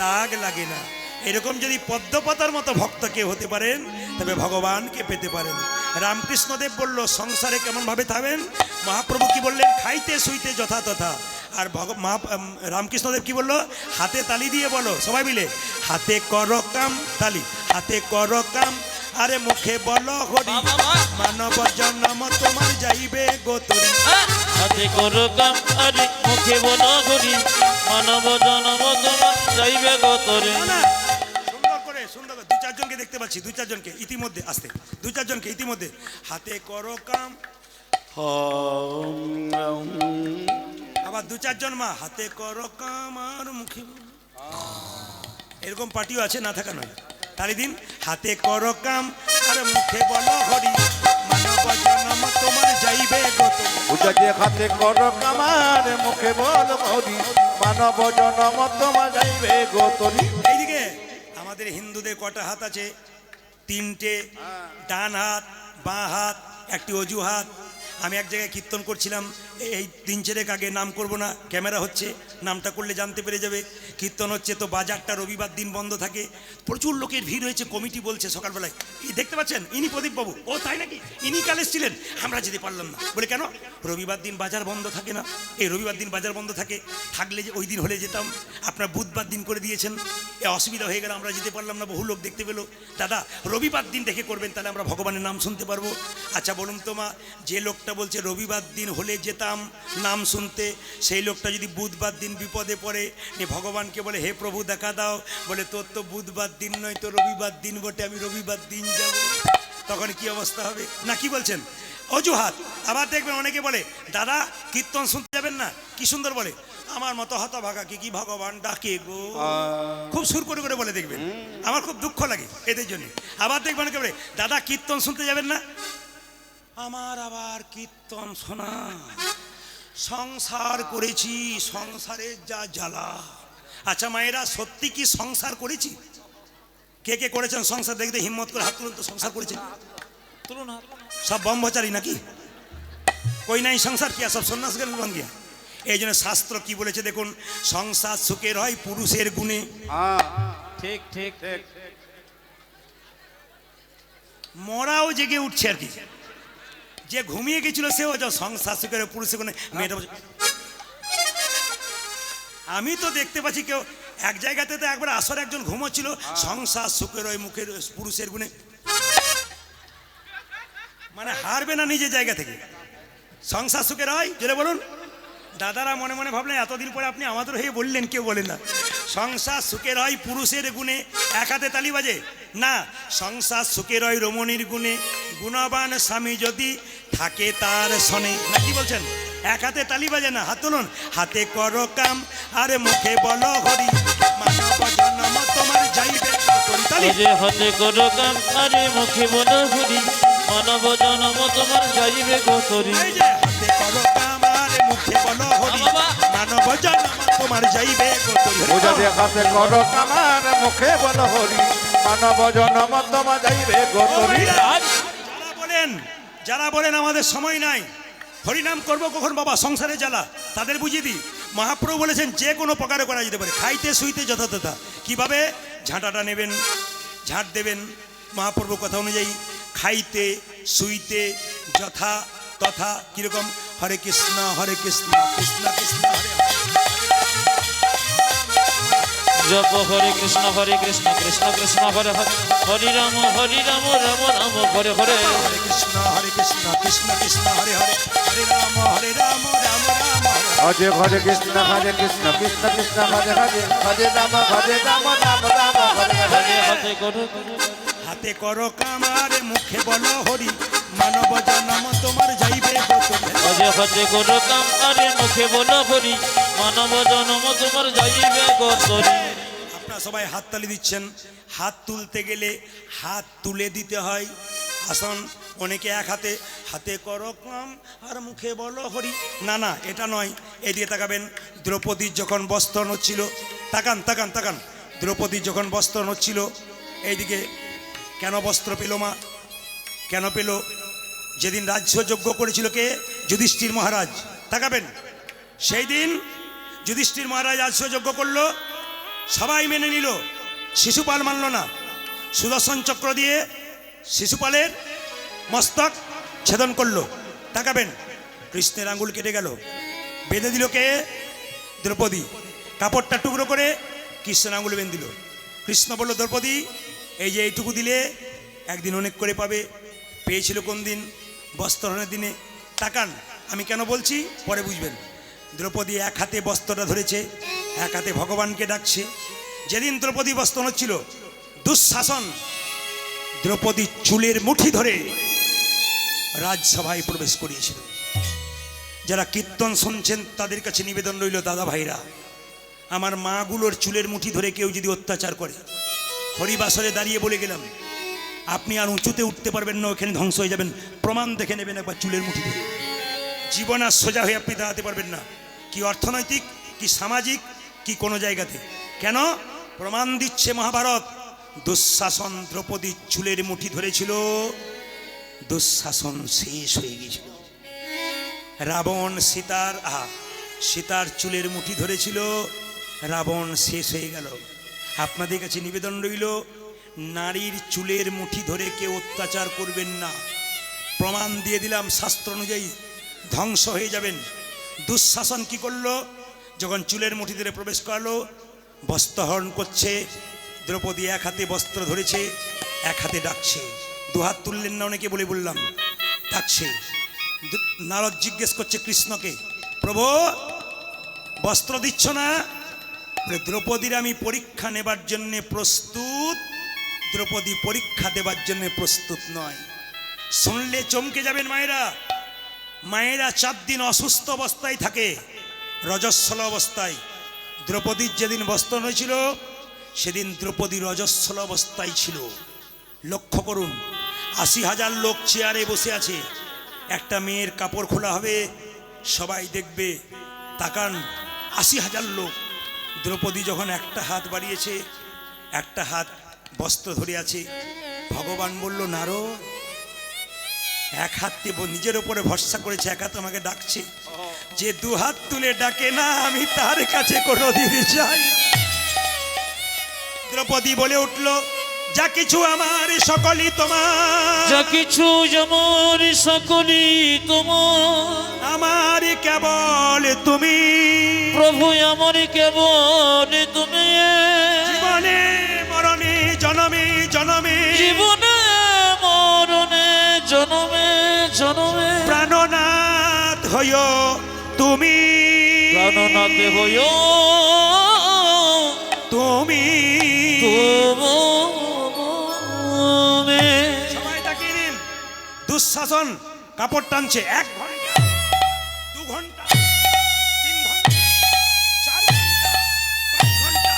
Speaker 1: দাগ লাগে না। এরকম যদি পদ্ম পাতার মতো ভক্ত কেউ হতে পারেন, তবে ভগবানকে পেতে পারেন। রামকৃষ্ণদেব বলল সংসারে কেমন ভাবে থাকবেন, মহাপ্রভু কি বললেন? খাইতে শুইতে যথা তথা। আর রামকৃষ্ণদেব কি বললো? হাতে তালি দিয়ে বলো, সবাই মিলে, হাতে করো কাম, তালি, হাতে করো কাম, আরে মুখে বলো হরি, মানব জন্ম তোমার যাইবে গোতরি।
Speaker 2: হাতে করো কাম, আরে মুখে বলো হরি, মানব জন্ম তোমার যাইবে গোতরে।
Speaker 1: সুন্দর করে, সুন্দর করে 2-4 জনকে দেখতে পাচ্ছি, 2-4 জনকে ইতিমধ্যে, আসতে 2-4 জনকে ইতিমধ্যে। হাতে করো কাম, আবার 2-4 জন মা, হাতে করো কাম আর মুখে, এরকম পার্টিও আছে, না থাকা নয়। তালি দিন, হাতে করো কাম আর মুখে বলো হরি, মানব জন্ম তোমার যাইবে গোতরি।
Speaker 3: বুঝাতে হাতে করো কামার, মুখে বল হরি, মানব জনম তোমার যাইবে গোতরি।
Speaker 1: এইদিকে আমাদের হিন্দুদের কটা হাত আছে? 3টে, ডান হাত, বাঁ হাত, একটি অজুহাত। আমি এক জায়গায় কীর্তন করছিলাম, এই 3-4 আগে, নাম করব না, ক্যামেরা হচ্ছে, নামটা করলে জানতে পেরে যাবে। কীর্তন হচ্ছে, তো বাজারটা রবিবার দিন বন্ধ থাকে, প্রচুর লোকের ভিড় হয়েছে। কমিটি বলছে সকালবেলায়, দেখতে পাচ্ছেন ইনি প্রদীপবাবু, ও তাই নাকি, ইনি কাল এসেছিলেন, আমরা যেতে পারলাম না। বলে কেন? রবিবার দিন বাজার বন্ধ থাকে না। এই রবিবার দিন বাজার বন্ধ থাকে, থাকলে যে ওই দিন হলে যেতাম, আপনার বুধবার দিন করে দিয়েছেন, এ অসুবিধা হয়ে গেল, আমরা যেতে পারলাম না, বহু লোক দেখতে পেলো। দাদা রবিবার দিন দেখে করবেন, তাহলে আমরা ভগবানের নাম শুনতে পারবো। আচ্ছা বলুন তো মা, যে লোকটা বলছে রবিবার দিন হলে যেতাম নাম শুনতে, সেই লোকটা যদি বুধবার দিন বিপদে পড়ে, ভগবানকে বলে হে প্রভু দেখা দাও, বলে তোর তো বুধবার দিন নয়, তো রবিবার দিন বটে, আমি রবিবার দিন যাব। তখন কি অবস্থা হবে না কি বলছেন? অজুহাত। আবার দেখবেন অনেকে বলে দাদা কীর্তন শুনতে যাবেন না, কি সুন্দর বলে, আমার মতো হতভাগা কি ভগবান ডাকে গো, খুব সুর করে করে বলে দেখবেন, আমার খুব দুঃখ লাগে এদের জন্য। আবার দেখবেন অনেকে বলে দাদা কীর্তন শুনতে যাবেন না, আমার আবার কীর্তন শোনা, সংসার করেছি, সংসারের যা জ্বালা। আচ্ছা মায়েরা সত্যি কি সংসার করেছি? কে কে করেছেন সংসার? দেখতে হিম্মত করে হাত তুলুন তো, সংসার করেছেন?
Speaker 2: তুলুন হাত।
Speaker 1: সব ব্রহ্মচারী নাকি? কই নাই সংসার কিয়া, সব সন্ন্যাস গেল বন গিয়া। এই জন্য শাস্ত্র কি বলেছে দেখুন, সংসার সুখের হয় পুরুষের গুণে।
Speaker 2: ঠিক ঠিক ঠিক।
Speaker 1: মরাও জেগে উঠছে আর কি, যে ঘুমিয়ে গেছিল সেও সংসার সুখের হয় পুরুষের গুণে। মেয়েটা বলছে, আমি তো দেখতে পাচ্ছি কেউ এক জায়গাতে তো একবার আসর একজন ঘুমোচ্ছিল, সংসার সুখের হয় মুখের পুরুষের গুণে। মানে হারবে না নিজের জায়গা থেকে, সংসার সুখের হয়। জোরে বলুন। দাদারা মনে মনে ভাবলেন এতদিন পরে আপনি আমাদের হয়ে বললেন, কেউ বলেন না। সংসার সুখের হয় পুরুষের গুণে, এক হাতে তালি বাজে না। সংসার সুখের হয় রমণীর গুণে, গুণবান স্বামী যদি থাকে তার শনে। না কি বলছেন? এক হাতে তালি বাজে না, হাত তুলুন। হাতে করো কাম আরে মুখে বলো হরি, মানব জন্ম তোমার যাইবে করি। তালি।
Speaker 2: যে হাতে করো কাম আরে মুখে বলো হরি, মানব জনম তোমার যাইবে গো তরি।
Speaker 1: এই যে হাতে করো কাম আরে মুখে বলো হরি, মানব জন্ম তোমার যাইবে গো তরি।
Speaker 3: ও যদি হাতে করো কামার মুখে বলো হরি, মানব জনম তোমার যাইবে গো তরি।
Speaker 1: যারা বলেন আমাদের সময় নাই, হরিনাম করবো কখন বাবা, সংসারে জ্বালা, তাদের বুঝিয়ে দিই। মহাপ্রভু বলেছেন যে কোনো প্রকারে করা যেতে পারে, খাইতে শুইতে যথাযথা। কিভাবে? ঝাঁটাটা নেবেন, ঝাঁট দেবেন মহাপ্রভু কথা অনুযায়ী, খাইতে শুইতে যথা তথা। কিরকম? হরে কৃষ্ণ কৃষ্ণ কৃষ্ণ হরে হরে,
Speaker 2: জপ হরে কৃষ্ণ কৃষ্ণ কৃষ্ণ হরে হরে, হরি রাম রাম রাম হরে হরে।
Speaker 1: হরে কৃষ্ণ কৃষ্ণ কৃষ্ণ হরে হরে, হরে রাম রাম রাম হরে হরে।
Speaker 3: অজে হরে কৃষ্ণ কৃষ্ণ কৃষ্ণ হরে হরে, হরে রাম রাম রাম হরে হরে।
Speaker 2: হাতে করো
Speaker 1: হাতে করো কামারে মুখে বলো হরি, মানব জন্ম তোমার যাইবে গো তরি।
Speaker 2: অজে হাতে করো কাম আরে মুখে বলো হরি, মানব জনম তোমার যাইবে গো তরি।
Speaker 1: আপনারা সবাই হাত তালি দিচ্ছেন। হাত তুলতে গেলে হাত তুলে দিতে হয়। আসুন, অনেকে এক হাতে হাতে করো কাম আর মুখে বলো হরি, না না এটা নয়। এদিকে তাকাবেন, দ্রৌপদীর যখন বস্ত্রণ হচ্ছিল, তাকান তাকান তাকান, দ্রৌপদীর যখন বস্ত্রণ হচ্ছিল, এইদিকে কেন বস্ত্র পেল মা? কেন পেল? যেদিন রাজ্য যজ্ঞ করেছিল কে? যুধিষ্ঠির মহারাজ। তাকাবেন, সেই দিন যুধিষ্ঠির মহারাজ রাজ্য যজ্ঞ করলো, সবাই মেনে নিল, শিশুপাল মানল না। সুদর্শন চক্র দিয়ে শিশুপালের মস্তক ছেদন করলো। তাকাবেন, কৃষ্ণের আঙ্গুল কেটে গেল। বেঁধে দিল কে? দ্রৌপদী। কাপড়টা টুকরো করে কৃষ্ণের আঙ্গুলে বেঁধে দিল। কৃষ্ণ বলল, দ্রৌপদী এই যে এইটুকু দিলে একদিন অনেক করে পাবে। পেয়েছিল কোন দিন? বস্ত্রহরণের দিনে। তাকান, আমি কেন বলছি পরে বুঝবেন। দ্রৌপদী এক হাতে বস্ত্রটা ধরেছে, এক হাতে ভগবানকে ডাকছে। যেদিন দ্রৌপদী বস্ত্র হচ্ছিল, দুঃশাসন দ্রৌপদী চুলের মুঠি ধরে রাজসভায় প্রবেশ করিয়েছিল। যারা কীর্তন শুনছেন তাদের কাছে নিবেদন রইল, দাদা ভাইরা, আমার মাগুলোর চুলের মুঠি ধরে কেউ যদি অত্যাচার করে, হরিবাসরে দাঁড়িয়ে বলে গেলাম আপনি আর উঁচুতে উঠতে পারবেন না, ওখানে ধ্বংস হয়ে যাবেন। প্রমাণ দেখে নেবেন একবার চুলের মুঠি ধরে। জীবন আর সোজা হয়ে আপনি দাঁড়াতে পারবেন না, কি অর্থনৈতিক, কি সামাজিক, কি কোনো জায়গাতে। কেন? প্রমাণ দিচ্ছে মহাভারত। দুঃশাসন দ্রৌপদীর চুলের মুঠি ধরেছিল, দুঃশাসন শেষ হয়ে গিয়েছিল। রাবণ সীতার চুলের মুঠি ধরেছিল, রাবণ শেষ হয়ে গেল। আপনাদের কাছে নিবেদন রইল, নারীর চুলের মুঠি ধরে কেউ অত্যাচার করবেন না। প্রমাণ দিয়ে দিলাম, শাস্ত্র অনুযায়ী ধ্বংস হয়ে যাবেন। দুঃশাসন কি করলো? যখন চুলের মুঠি ধরে প্রবেশ করলো, বস্ত্রহরণ করছে। দ্রৌপদী এক হাতে বস্ত্র ধরেছে, এক হাতে ডাকছে। দুহাত তুললেন না অনেকে বলে বললাম, ডাকছে। নারদ জিজ্ঞেস করছে কৃষ্ণকে, প্রভু বস্ত্র দিচ্ছ না? বলে, দ্রৌপদীর আমি পরীক্ষা নেবার জন্য প্রস্তুত, দ্রৌপদী পরীক্ষা দেবার জন্য প্রস্তুত নয়। শুনলে চমকে যাবেন মায়েরা। মায়েরা 4 দিন অসুস্থ অবস্থায় থাকে, রজস্বল অবস্থায়। দ্রৌপদীর যেদিন বস্ত্র হয়েছিল সেদিন দ্রৌপদী রজস্বল অবস্থায় ছিল। লক্ষ্য করুন, 80,000 লোক চেয়ারে বসে আছে, একটা মেয়ের কাপড় খোলা হবে, সবাই দেখবে, তাকান, 80,000 লোক। দ্রৌপদী যখন একটা হাত বাড়িয়েছে, একটা হাত বস্ত্র ধরে আছে, ভগবান বলল, নারদ, এক হাত নিজের উপরে ভরসা করেছে, এক হাত আমাকে ডাকছে। যে 2 হাত তুলে ডাকে না, আমি তার কাছে কোনোদিন যাই। দ্রৌপদী বলে উঠল, যা কিছু আমার সকলই তোমার,
Speaker 2: যা কিছু আমার সকলই তোমার,
Speaker 1: আমার কেবল তুমি
Speaker 2: প্রভু, আমার কেবল তুমি।
Speaker 1: জীবনে মরণে জনমে জনমে,
Speaker 2: জীবনে মরণে জনমে জনমে,
Speaker 1: প্রাণনাথ হইও তুমি,
Speaker 2: প্রাণনাথ হইও
Speaker 1: তুমি।
Speaker 2: তুমি।
Speaker 1: সবাই তাকিয়ে নিন, দুঃশাসন কাপড় টানছে। 1 ঘন্টা, 2 ঘন্টা, 3 ঘন্টা, 4 ঘন্টা, 5 ঘন্টা।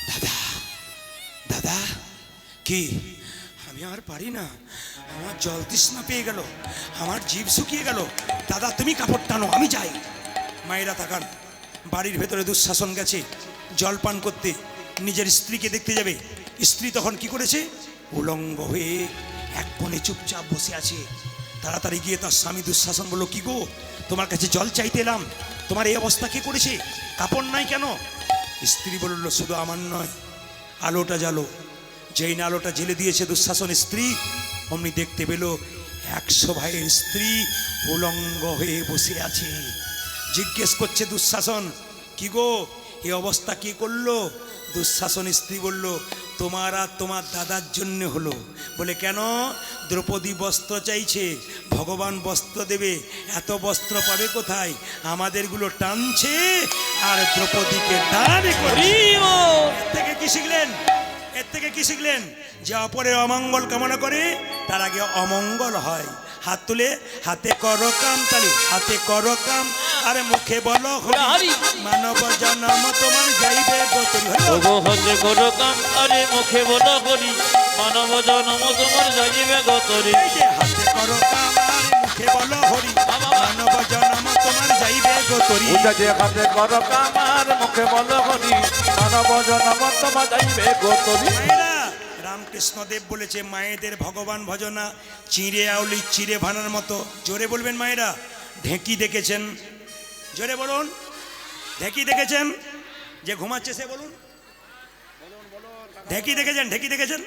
Speaker 1: দাদা, দাদা, কি? আমি আর পারি না, আমার জল তৃষ্ণা পেয়ে গেল, আমার জিভ শুকিয়ে গেল। দাদা, তুমি কাপড় টানো, আমি যাই। মায়েরা তাকান, বাড়ির ভেতরে দুঃশাসন গেছে জল পান করতে, নিজের স্ত্রীকে দেখতে যাবে। স্ত্রী তখন কি করেছে? উলঙ্গ হয়ে এক কোণে চুপচাপ বসে আছে। তাড়াতাড়ি গিয়ে তার স্বামী দুঃশাসন বলল, কি গো, তোমার কাছে জল চাইতে এলাম, তোমার এই অবস্থা কে করেছে? কাপড় নাই কেন? স্ত্রী বলল, শুধু আমার নয়, আলোটা জ্বালো। যেই না আলোটা জেলে দিয়েছে দুঃশাসন স্ত্রী, অমনি দেখতে পেল 100 ভাইয়ের স্ত্রী উলঙ্গ হয়ে বসে আছে। জিজ্ঞেস করছে দুঃশাসন, কি গো, এই অবস্থা কি করলো? দুঃশাসন স্ত্রী বলল, তোমার আর তোমার দাদার জন্য হলো। বলে, কেন? দ্রৌপদী বস্ত্র চাইছে, ভগবান বস্ত্র দেবে, এত বস্ত্র পাবে কোথায়? আমাদেরগুলো টানছে আর দ্রৌপদীকে দান করে। এর থেকে কি শিখলেন? এর থেকে কি শিখলেন? যে অপরের অমঙ্গল কামনা করে, তার আগে অমঙ্গল হয়। হাত তুলে, হাতে করো কাম, তালি হাতে করো কাম, আরে মুখে বলো হরি, মানব জন্ম তোমার যাইবে গতরি।
Speaker 2: ওগো হতে করো কাম, আরে মুখে বলো হরি, মানব জন্ম তোমার যাইবে গতরি।
Speaker 1: এই যে হাতে করো কাম, আরে মুখে বলো হরি, মানব জন্ম তোমার যাইবে গতরি।
Speaker 3: উঠা যে হাতে কর কামার, মুখে বল হরি, মানব জনম তোমা যাইবে গতরি।
Speaker 1: মায়েরা, রামকৃষ্ণদেব বলেছে, মায়েদের ভগবান ভজনা চিঁড়ে আউলি চিঁড়ে ভানার মতো। জোরে বলবেন মায়েরা। ঢেঁকি দেখেছেন? জোরে বলুন। ঢেঁকি দেখেছেন? যে ঘুমাচ্ছে সে বলুন। ঢেঁকি দেখেছেন? ঢেঁকি দেখেছেন?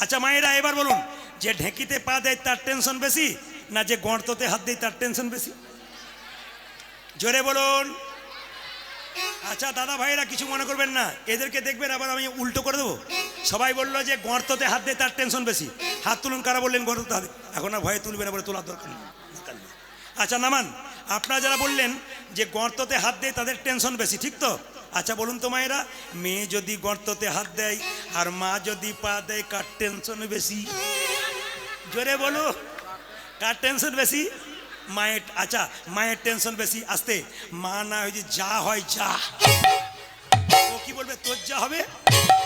Speaker 1: আচ্ছা মায়েরা, এবার বলুন, যে ঢেঁকিতে পা দেয় তার টেনশন বেশি, না যে গর্ততে হাত দেয় তার টেনশন বেশি? জোরে বলুন। আচ্ছা দাদা ভাইরা, কিছু মনে করবেন না, এদেরকে দেখবেন আবার আমি উল্টো করে দেবো। সবাই বললো যে গর্ততে হাত দেয় তার টেনশন বেশি, হাত তুলুন। কারা বললেন গর্ততে হাত? এখন আর ভয়ে তুলবে না, বলে তোলার দরকার নেই। আচ্ছা নামান, আপনারা যারা বললেন যে গর্ততে হাত দেয় তাদের টেনশন বেশি, ঠিক তো? আচ্ছা বলুন তো মায়েরা, মেয়ে যদি গর্ততে হাত দেয় আর মা যদি পা দেয়, কার টেনশন বেশি? জোরে বলো, কার টেনশন বেশি? মায়ের। আচ্ছা, মায়ের টেনশন বেশি। আসতে, মা না হয়ে যে যা হয় যা, ও কি বলবে? তোর যা হবে,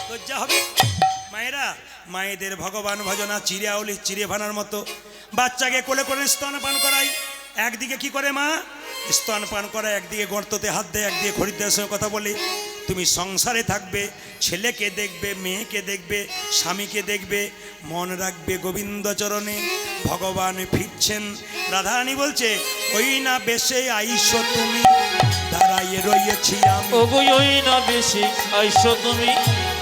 Speaker 1: তোর যা হবে। মায়েরা, মায়েদের ভগবান ভজনা চিড়ে আউলি চিড়ে ভানার মতো। বাচ্চাকে কোলে করে স্তন পান করাই, একদিকে কি করে মা? স্তন পান করায়, একদিকে গর্ততে হাত দেয়, একদিকে খরিদ্দারের সঙ্গে কথা বলে। তুমি সংসারে থাকবে, ছেলেকে দেখবে, মেয়েকে দেখবে, স্বামীকে দেখবে, মন রাখবে গোবিন্দ চরণে। ভগবান ফিরছেন। রাধারানী বলছে, ওই না বেশে আইসো তুমি, দাঁড়াইয়ে রয়েছি আমি।
Speaker 2: ওগো ওই না বেশি আইসো তুমি,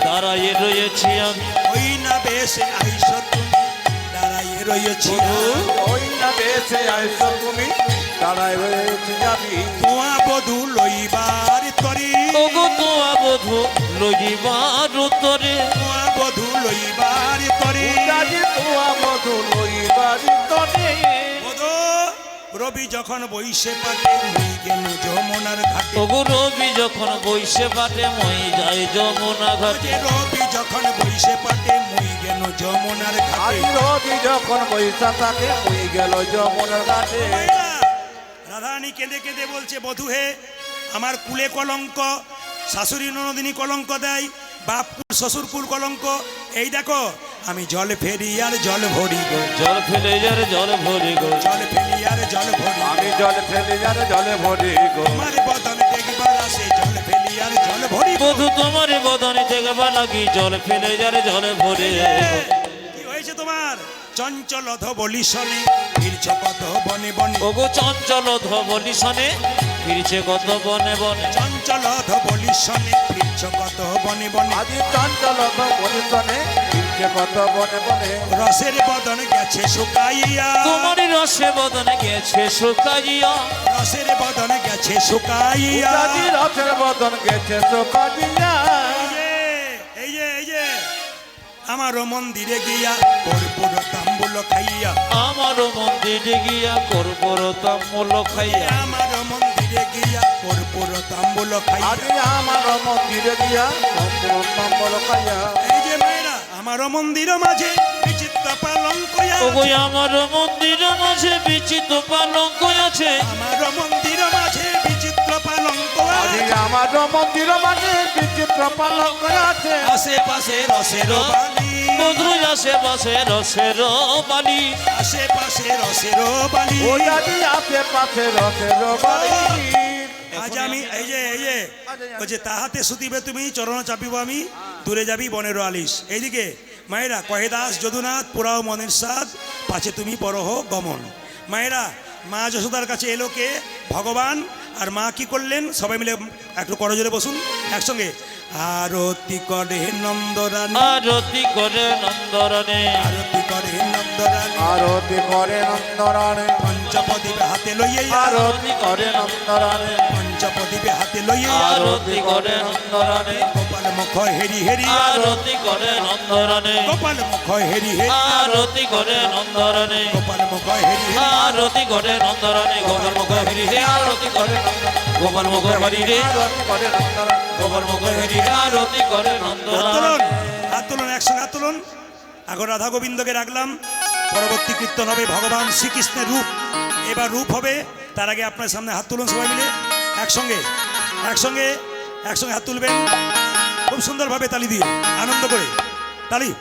Speaker 2: দাঁড়াইয়ে রয়েছি আমি।
Speaker 1: ওই না বেশে আইসো তুমি, দাঁড়াইয়ে রয়েছি আমি।
Speaker 3: ওই না বেশে আইসো তুমি, দাঁড়াই রয়েছি আমি।
Speaker 1: তোমা বধূ লইবার তরি,
Speaker 2: ওগো তোয়া বধূ লইবার তরে,
Speaker 1: তোমা বধূ লইবার তরি।
Speaker 3: উঠা যে তোয়া মধু লইবার তরে।
Speaker 1: বধূ, রবি যখন বইসে পাটে, মুই গেল যমুনার ঘাটে।
Speaker 2: ওগো রবি যখন বইসে পাটে, মই যাই যমুনা ঘাটে।
Speaker 1: যে রবি যখন বইসে সে পাটে মুই গেল যমুনার ঘাটে
Speaker 3: আজ নদী যখন বৈশা থাকে মুই গেল যমুনার ঘাটে
Speaker 1: মায়েরা, রাধারানী কেঁদে কেঁদে বলছে বধূ হে আমার কুলে কলঙ্ক, শাশুড়ি ননদিনী কলঙ্ক দেয়, বাপ কুল শ্বশুর কুল কলঙ্ক, এই দেখো আমি জল ফেরি আর জল ভরি গো,
Speaker 2: জল ফেলে যার জল ভরে গো,
Speaker 1: জল ফেলি আর জল ভরি
Speaker 3: আমি জল ফেলে যার জলে ভরি গো
Speaker 1: আমার বদন দেখবার আসে জল ফেলি আর জল ভরি গো।
Speaker 2: বধু তোমার বদনে দেখবা লাগি জল ফেলে যার জল ভরে গো।
Speaker 1: কি হয়েছে তোমার? চঞ্চল ধবলি শনি ফিরছ কত বনে বনে,
Speaker 2: ওগো চঞ্চল ধবলি সনে ফিরছে কত বনে বনে,
Speaker 1: চঞ্চল ধবলি শনি ফিরছ কত বনে বনে,
Speaker 3: আজি চঞ্চল মনুষনে ফিরছে কত বনে বনে
Speaker 1: রসের বদন গেছে শুকাইয়া,
Speaker 2: তোমার রসে বদনে গেছে শুকাইয়া,
Speaker 1: রসের বদন গেছে শুকাইয়া।
Speaker 3: আজি রসের বদন গেছে সুকাজিয়া
Speaker 1: এই যে আমারও মন্দিরে গিয়া কর্পূর তাম্বুল খাইয়া,
Speaker 2: আমারও মন্দিরে গিয়া কর্পূর তাম্বুল খাইয়া,
Speaker 1: আমারও মন্দিরে গিয়া কর্পূর তাম্বুল খাইয়া।
Speaker 3: আজি আমার মন্দিরে গিয়া সম্পল খাইয়া
Speaker 1: এই যে মায়েরা আমারও মন্দির মাঝে বিচিত্র পালঙ্ক
Speaker 2: ওগো আমার মন্দির মাঝে বিচিত্র পালঙ্ক আছে,
Speaker 1: আমারও মন্দির মাঝে বিচিত্র পালঙ্ক
Speaker 3: আজি আমার মন্দির মাঝে বিচিত্র পালঙ্ক আছে
Speaker 1: আশেপাশে রসের বালি,
Speaker 2: বধু আশেপাশে রসের বালি,
Speaker 1: আশেপাশে রসের বালি।
Speaker 3: ওই আজি আশেপাশে রসের বাড়ি
Speaker 1: আজ আমি এই যে বলছে তাহাতে সুতিবে তুমি চরণ চাপিব আমি দূরে যাবি বনের আলিস। এইদিকে মায়েরা কহে দাস যদুনাথ পুরাও মনের সাদ পাছে তুমি পরহ গমন। মায়েরা মা যশোদার কাছে এলো কে? ভগবান। আর মা কি করলেন? সবাই মিলে একটু করজোরে বসুন একসঙ্গে। আরতি করে নন্দরানী,
Speaker 2: আরতি করে নন্দরনে,
Speaker 1: আরতি করে নন্দরানী,
Speaker 3: আরতি করে নন্দরানে
Speaker 1: পঞ্চপদীপে হাতে লইয়া,
Speaker 3: আরতি করে নন্দরানে
Speaker 1: পঞ্চপদীপে হাতে লইয়া,
Speaker 2: আরতি করে নন্দরনে,
Speaker 1: গোপাল মুখ হেরি হেরি,
Speaker 2: আরতি করে নন্দরনে,
Speaker 1: গোপাল মুখ হেরি হেরি,
Speaker 2: আরতি করে নন্দরনে,
Speaker 1: গোপাল মুখ হেরি হেরি,
Speaker 2: আরতি করে নন্দরনে, গোপাল মুখ হরি হে আরতি করে গোপাল মুখ হরি রে,
Speaker 3: আরতি করে নন্দরানে
Speaker 2: গোপাল মুখ হরি হে আরতি করে
Speaker 1: হাত
Speaker 2: নন্দরনে।
Speaker 1: তুলুন, হাত তুলুন, একসঙ্গে হাত তুলুন। এখন রাধা গোবিন্দকে রাখলাম, পরবর্তী কীর্তন হবে ভগবান শ্রীকৃষ্ণের রূপ। এবার রূপ হবে, তার আগে আপনার সামনে হাত তুলুন সবাই মিলে একসঙ্গে একসঙ্গে একসঙ্গে হাত তুলবেন খুব সুন্দরভাবে তালি দিয়ে আনন্দ করে তালি।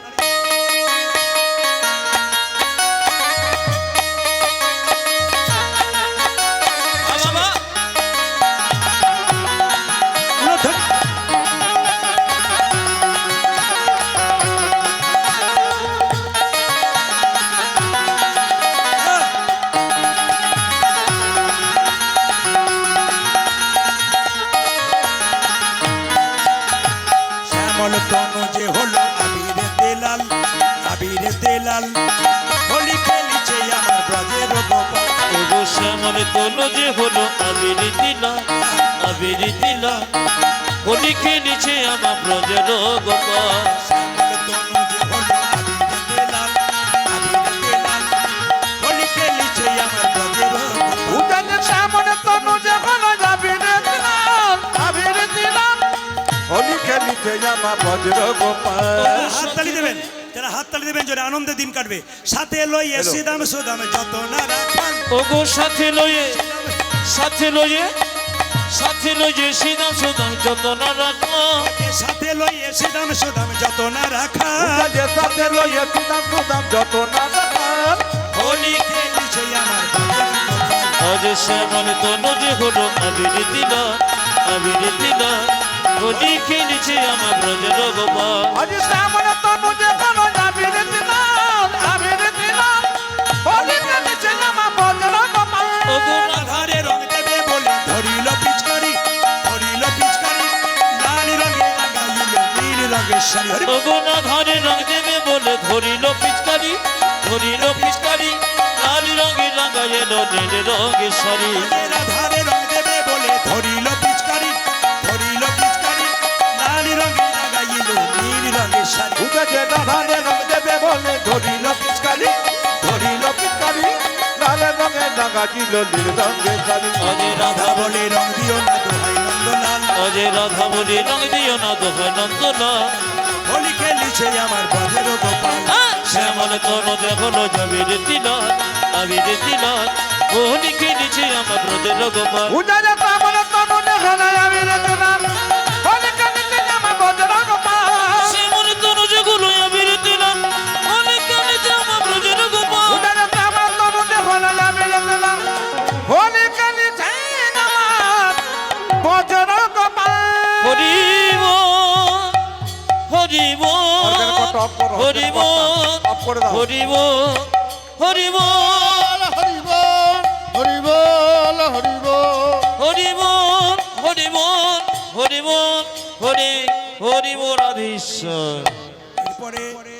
Speaker 1: শ্যামল তনু যে হলো আবিরে দেলাল, আবিরে দেলাল, হোলি খেলিছে আমার ব্রজের গোপাল।
Speaker 2: ওগো শ্যামল তোলো যে হলো আবির দিলা, আবির দিলা, হোলি খেলিছে আমার ব্রজের গোপাল।
Speaker 1: শ্যামল তনু যে হলো আবিরে দেলাল, আবিরে দেলাল, হোলি খেলিছে আমার ব্রজের গোপাল।
Speaker 3: উজানে সামনে তনু যখন যাবি রে দিলাম আবির দিলাম হোলি খেলিতে জামা বজ্র গোপাল
Speaker 1: হাততালি দেবেন, যারা হাততালি দেবেন যারা আনন্দের দিন কাটবে। সাথে লইয়ে সিদাম সুদাম যত না রাখাল,
Speaker 2: ওগো সাথে লয়ে, সাথে লয়ে, সাথে লয়ে সিদাম সুদাম যত না রাখো,
Speaker 1: সাথে লইয়ে সিদাম সুদাম যত না রাখাল,
Speaker 3: উজানে সাথে লইয়ে সিদাম সুদাম যত না রাখাল
Speaker 1: হোলি খেলিছে আমার ব্রজের গোপাল।
Speaker 2: আজ শ্যামল তোলো যে হলো আবির দিলা, আবির দিলা, হোলি খেলিছে আমার ব্রজের গোপাল।
Speaker 3: আজ সামনে তনু যখন যাবি রে দিলাম আবির দিলাম হোলি খেলিতে জামা বজ্র গোপাল
Speaker 2: ওগো
Speaker 1: আধারে রং দেবে বলে ধরিল পিচকারি, ধরিল পিচকারি, লাল রঙে লাগাইল নীল রঙের শাড়ি। হরি
Speaker 2: ওগো না ধারে রং দেবে বলে ধরিল পিচকারি, ধরিল পিচকারি, লাল রঙে লাগাইল নীল রঙের শাড়ি।
Speaker 1: আধারে রং দেবে বলে ধরিল পিচকারি, ধরিল পিচকারি, লাল রঙে লাগাইল নীল রঙের শাড়ি।
Speaker 3: উজানে রাধারে রং দেবে বলে ধরিল পিচকারি ধরিল পিচকারি লাল রঙে লাগাইল নীল রঙের শাড়ি
Speaker 2: অজে রাধা
Speaker 1: রাধা বলে রং দিও না দোহাই নন্দলাল,
Speaker 2: অজে রাধা বলে রং দিও না দোহাই নন্দলাল।
Speaker 1: হোলি খেলিছে খেলিছে আমার ব্রজের গোপাল
Speaker 2: শ্যামল তনুজ হলো আবির তিলক আবির তিলক হোলি খেলিছে আমার ব্রজের গোপাল
Speaker 3: উজারে শ্যামল তনুজ হলো আবির তিলক হোলি খেলিছে আমার ব্রজের গোপাল
Speaker 2: শ্যামল তনুজ হলো আবির তিলক হোলি খেলিছে আমার ব্রজের গোপাল
Speaker 3: উজারে শ্যামল তনুজ হলো আবির তিলক হোলি খেলিছে আমার ব্রজের গোপাল
Speaker 2: হরিব হরিব হরিব হরিব হরিব হরিব হরিব হরিব হরি হরিব রাধেশ্বর
Speaker 1: এরপরে